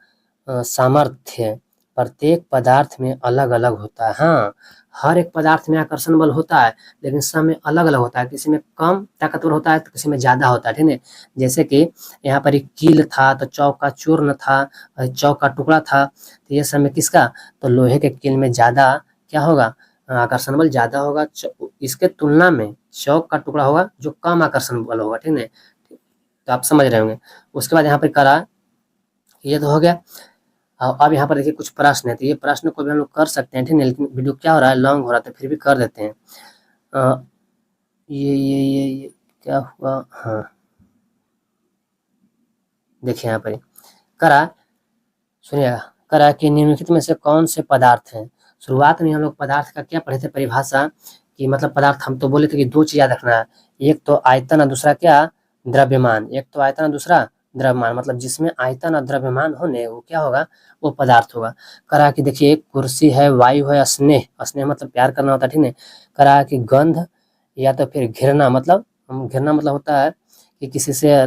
सामर्थ्य प्रत्येक पदार्थ में अलग अलग होता है। हाँ, हर एक पदार्थ में आकर्षण बल होता है, लेकिन सब में अलग अलग होता है। किसी में कम ताकतवर होता है तो किसी में ज्यादा होता है, ठीक है। जैसे कि यहाँ पर एक कील था तो चौक का चूर्ण था, चौक का टुकड़ा था, तो ये सब में किसका? तो लोहे के कील में ज्यादा क्या होगा? आकर्षण बल ज्यादा होगा। इसके तुलना में चौक का टुकड़ा होगा जो कम आकर्षण बल होगा, ठीक है। तो आप समझ रहे होंगे। उसके बाद यहाँ पर करा, ये तो हो गया। अब यहाँ पर देखिए कुछ प्रश्न है, तो ये प्रश्न को भी हम लोग कर सकते हैं, ठीक है, लेकिन वीडियो क्या हो रहा है, लॉन्ग हो रहा है, तो फिर भी कर देते हैं। ये क्या हुआ, हाँ देखिए यहाँ पर करा, सुनिएगा, करा कि निम्नलिखित में से कौन से पदार्थ हैं। शुरुआत में हम लोग पदार्थ का क्या पढ़े थे, परिभाषा, कि मतलब पदार्थ हम तो बोले थे कि दो चीज याद रखना है, एक तो आयतन और दूसरा क्या, द्रव्यमान। एक तो आयतन और दूसरा द्रव्यमान, मतलब जिसमें आयतन और द्रव्यमान होने वो क्या होगा, वो पदार्थ होगा। करा कि देखिए कुर्सी है, वायु है, स्नेह, स्नेह मतलब प्यार करना होता है, ठीक है। करा कि गंध या तो फिर घृणा, मतलब घृणा मतलब होता है कि किसी से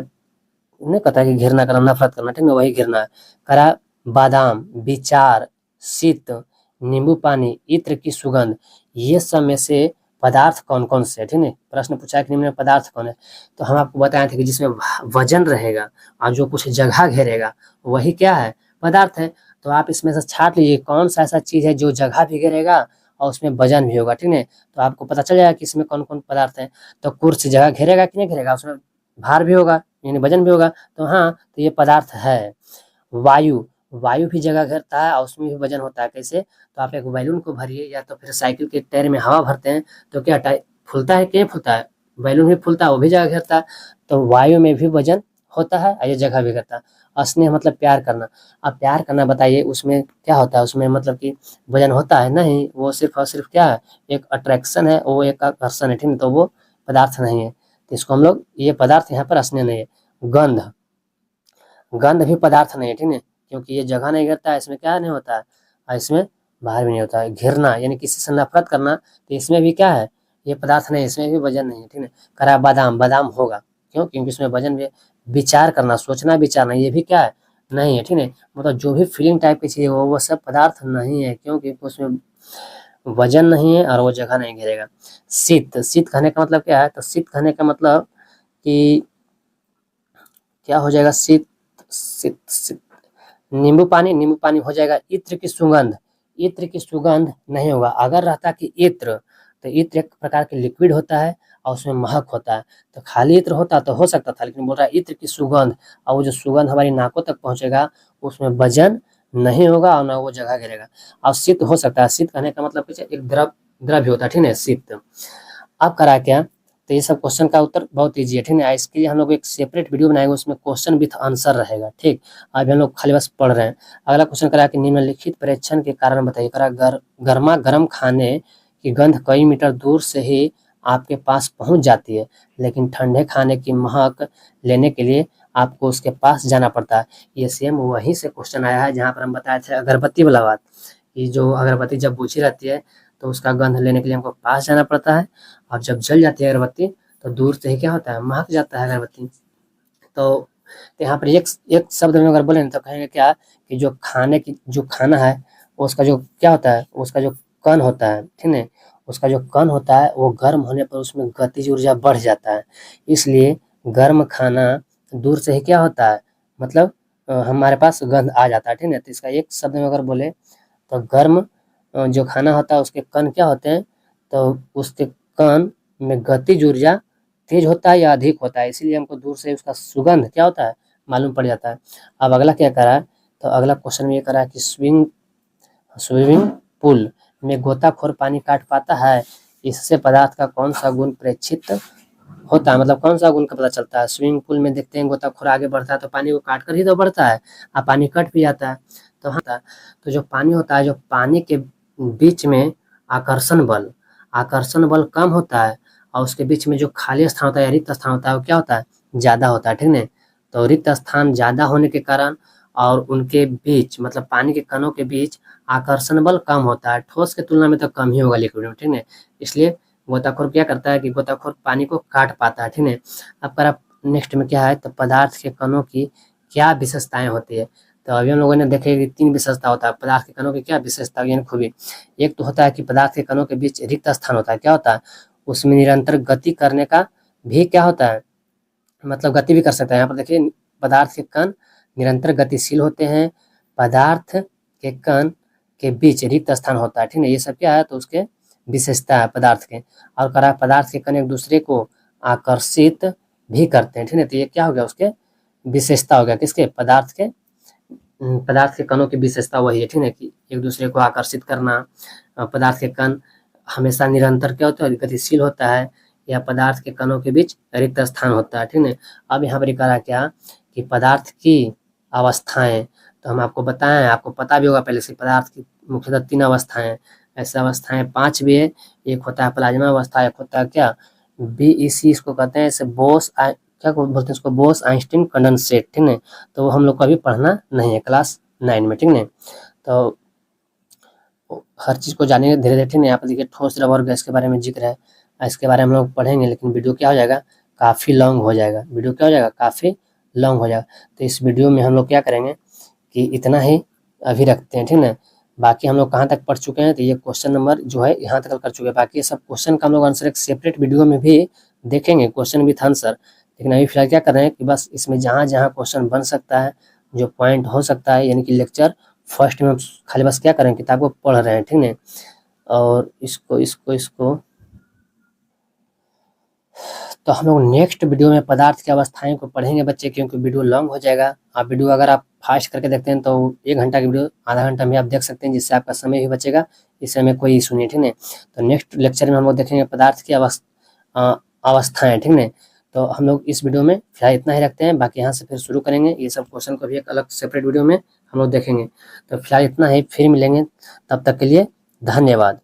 नहीं कहता है कि घृणा करना, नफरत करना, ठीक है, वही घृणा है। करा बादाम, विचार, शीत, नींबू पानी, इत्र की सुगंध, ये सब में से पदार्थ कौन कौन से है, ठीक है। प्रश्न पूछा है कि निम्न में पदार्थ कौन है, तो हम आपको बताए थे कि जिसमें वजन रहेगा और जो कुछ जगह घेरेगा वही क्या है, पदार्थ है। तो आप इसमें से छाट लीजिए कौन सा ऐसा चीज है जो जगह भी घेरेगा और उसमें वजन भी होगा, ठीक है। तो आपको पता चल जाएगा कि इसमें कौन कौन पदार्थ है। तो कुर्सी जगह घेरेगा कि नहीं घेरेगा, उसमें भार भी होगा यानी वजन भी होगा, तो हाँ, तो ये पदार्थ है। वायु, वायु भी जगह घेरता है और उसमें भी वजन होता है। कैसे, तो आप एक बैलून को भरिए या तो फिर साइकिल के टायर में हवा भरते हैं तो क्या फूलता है, क्या फूलता है, बैलून भी फूलता है, वो भी जगह घेरता है। तो वायु में भी वजन होता है और ये जगह भी घेरता है। स्नेह मतलब प्यार करना। अब प्यार करना बताइए उसमें क्या होता है, उसमें मतलब कि वजन होता है नहीं, वो सिर्फ और सिर्फ क्या है, एक अट्रैक्शन है, वो एक आकर्षण है, ठीक है, तो वो पदार्थ नहीं है। तो इसको हम लोग, ये पदार्थ यहाँ पर स्नेह नहीं है। गंध, गंध भी पदार्थ नहीं है, ठीक है, क्योंकि ये जगह नहीं घेरता है, इसमें क्या नहीं होता है और इसमें बाहर भी नहीं होता है। घिरना यानी किसी से नफरत करना, तो इसमें भी क्या है, ये पदार्थ नहीं है, इसमें भी वजन नहीं है, ठीक है। करा बादाम, बादाम होगा, क्यों, क्योंकि इसमें वजन भी है। विचार करना, सोचना विचारना, ये भी क्या है, नहीं है, ठीक है। मतलब जो भी फीलिंग टाइप की चीज है वो सब पदार्थ नहीं है, क्योंकि उसमें वजन नहीं है और वो जगह नहीं घेरेगा। शीत, शीत कहने का मतलब क्या है, तो शीत कहने का मतलब कि क्या हो जाएगा, शीत, शीत, शीत, नींबू पानी, नींबू पानी हो जाएगा। इत्र की सुगंध, इत्र की सुगंध नहीं होगा। अगर रहता कि इत्र, तो इत्र एक प्रकार के लिक्विड होता है और उसमें महक होता है, तो खाली इत्र होता तो हो सकता था, लेकिन बोल रहा है इत्र की सुगंध, और वो जो सुगंध हमारी नाकों तक पहुंचेगा उसमें वजन नहीं होगा और ना वो जगह घेरेगा। और शीत हो सकता है, शीत कहने का मतलब कुछ एक द्रव्य होता है, ठीक है, शीत। अब करा क्या, तो ये सब क्वेश्चन का उत्तर बहुत ईजी है, ठीक है। इसके लिए हम लोग एक सेपरेट वीडियो बनाएंगे, उसमें क्वेश्चन विथ आंसर रहेगा, ठीक। अभी हम लोग खाली बस पढ़ रहे हैं। अगला क्वेश्चन करा कि निम्नलिखित परीक्षण के कारण बताइए। करा गर्मा गर्म खाने की गंध कई मीटर दूर से ही आपके पास पहुंच जाती है, लेकिन ठंडे खाने की महक लेने के लिए आपको उसके पास जाना पड़ता है। ये सेम वहीं से क्वेश्चन आया है जहाँ पर हम बताए थे अगरबत्ती वाला बात, कि जो अगरबत्ती जब बुझी रहती है तो उसका गंध लेने के लिए हमको पास जाना पड़ता है, और जब जल जाती है अगरबत्ती तो दूर से ही क्या होता है, महक जाता है अगरबत्ती। तो यहाँ पर एक एक शब्द में अगर बोले तो कहेंगे क्या, कि जो खाने की जो खाना है उसका जो क्या होता है, उसका जो कण होता है, ठीक है, उसका जो कण होता है वो गर्म होने पर उसमें गतिज ऊर्जा बढ़ जाता है। इसलिए गर्म खाना दूर से ही क्या होता है, मतलब हमारे पास गंध आ जाता है, ठीक है। तो इसका एक शब्द में अगर बोले तो गर्म जो खाना होता है उसके कण क्या होते हैं, तो उसके कण में गतिज ऊर्जा तेज होता है या अधिक होता है, इसीलिए हमको दूर से उसका सुगंध क्या होता है, मालूम पड़ जाता है। अब अगला क्या करा है, तो अगला क्वेश्चन में ये करा है कि स्विमिंग पूल में गोताखोर पानी काट पाता है, इससे पदार्थ का कौन सा गुण प्रेक्षित होता है, मतलब कौन सा गुण का पता चलता है। स्विमिंग पूल में देखते हैं गोताखोर आगे बढ़ता है तो पानी को काट कर ही तो बढ़ता है, और पानी कट भी जाता है। तो हाँ, तो जो पानी होता है, जो पानी के बीच में आकर्षण बल कम होता है, और उसके बीच में जो खाली स्थान होता है या रिक्त स्थान होता है वो क्या होता है, ज्यादा होता है, ठीक है। तो रिक्त स्थान ज्यादा होने के कारण और उनके बीच मतलब पानी के कणों के बीच आकर्षण बल कम होता है, ठोस के तुलना में तो कम ही होगा लिक्विड में, ठीक है। इसलिए गोताखोर क्या करता है कि गोताखोर पानी को काट पाता है, ठीक है। अब पर नेक्स्ट में क्या है, तो पदार्थ के कणों की क्या विशेषताएं होती है। तो अभी हम लोगों ने देखे कि 3 विशेषता होता है पदार्थ के कणों की, क्या विशेषता यानी खूबी। एक तो होता है कि पदार्थ के कणों के बीच रिक्त स्थान होता है, क्या होता है, उसमें निरंतर गति करने का भी क्या होता है, मतलब गति भी कर सकता है। यहाँ पर देखिए पदार्थ के कण निरंतर गतिशील होते हैं, पदार्थ के कण के बीच रिक्त स्थान होता है, ठीक है। ये सब क्या है, तो उसके विशेषता है पदार्थ के। और करा पदार्थ के कण एक दूसरे को आकर्षित भी करते हैं, ठीक है। तो ये क्या हो गया, उसके विशेषता हो गया, किसके, पदार्थ के कणों की विशेषता वही है, ठीक है, कि एक दूसरे को आकर्षित करना। पदार्थ के कण हमेशा निरंतर क्या होता है, गतिशील होता है, या पदार्थ के कणों के बीच रिक्त स्थान होता है, ठीक है। अब यहाँ पर कहा क्या कि पदार्थ की अवस्थाएं, तो हम आपको बताएं, आपको पता भी होगा पहले से, पदार्थ की मुख्यतः 3 अवस्थाएं, ऐसे अवस्थाएं 5 भी है। एक होता है प्लाज्मा अवस्था, एक होता है क्या, बीईसी इसको कहते हैं, इसे क्या बोलते हैं इसको, बोस आइंस्टीन कंडेंसेट, ठीक है। तो वो हम लोग को अभी पढ़ना नहीं है क्लास 9 में, ठीक है। तो हर चीज़ को जानेंगे धीरे धीरे, ठीक है। यहाँ पर देखिए ठोस, द्रव और गैस के बारे में जिक्र है, इसके बारे में हम लोग पढ़ेंगे, लेकिन वीडियो क्या हो जाएगा, काफ़ी लॉन्ग हो जाएगा, वीडियो क्या हो जाएगा, काफ़ी लॉन्ग हो जाएगा। तो इस वीडियो में हम लोग क्या करेंगे कि इतना ही अभी रखते हैं, ठीक है। बाकी हम लोग कहाँ तक पढ़ चुके हैं, तो ये क्वेश्चन नंबर जो है यहाँ तक कर चुके हैं। बाकी ये सब क्वेश्चन का हम लोग आंसर एक सेपरेट वीडियो में भी देखेंगे, क्वेश्चन विथ आंसर। लेकिन अभी फिलहाल क्या कर रहे हैं कि बस इसमें जहाँ जहाँ क्वेश्चन बन सकता है, जो पॉइंट हो सकता है, यानी कि लेक्चर फर्स्ट में हम खाली बस क्या करें, किताब को पढ़ रहे हैं, ठीक है। और इसको तो हम लोग नेक्स्ट वीडियो में पदार्थ की अवस्थाएं को पढ़ेंगे बच्चे, क्योंकि वीडियो लॉन्ग हो जाएगा। आप वीडियो अगर आप फास्ट करके देखते हैं तो 1 घंटा की वीडियो आधा घंटा में आप देख सकते हैं, जिससे आपका समय भी बचेगा, इससे हमें कोई इशू नहीं, ठीक है। तो नेक्स्ट लेक्चर में हम लोग देखेंगे पदार्थ की अवस्थाएं, ठीक है। तो हम लोग इस वीडियो में फिलहाल इतना ही रखते हैं, बाकी यहाँ से फिर शुरू करेंगे, ये सब क्वेश्चन को भी एक अलग सेपरेट वीडियो में हम लोग देखेंगे। तो फिलहाल इतना ही, फिर मिलेंगे, तब तक के लिए धन्यवाद।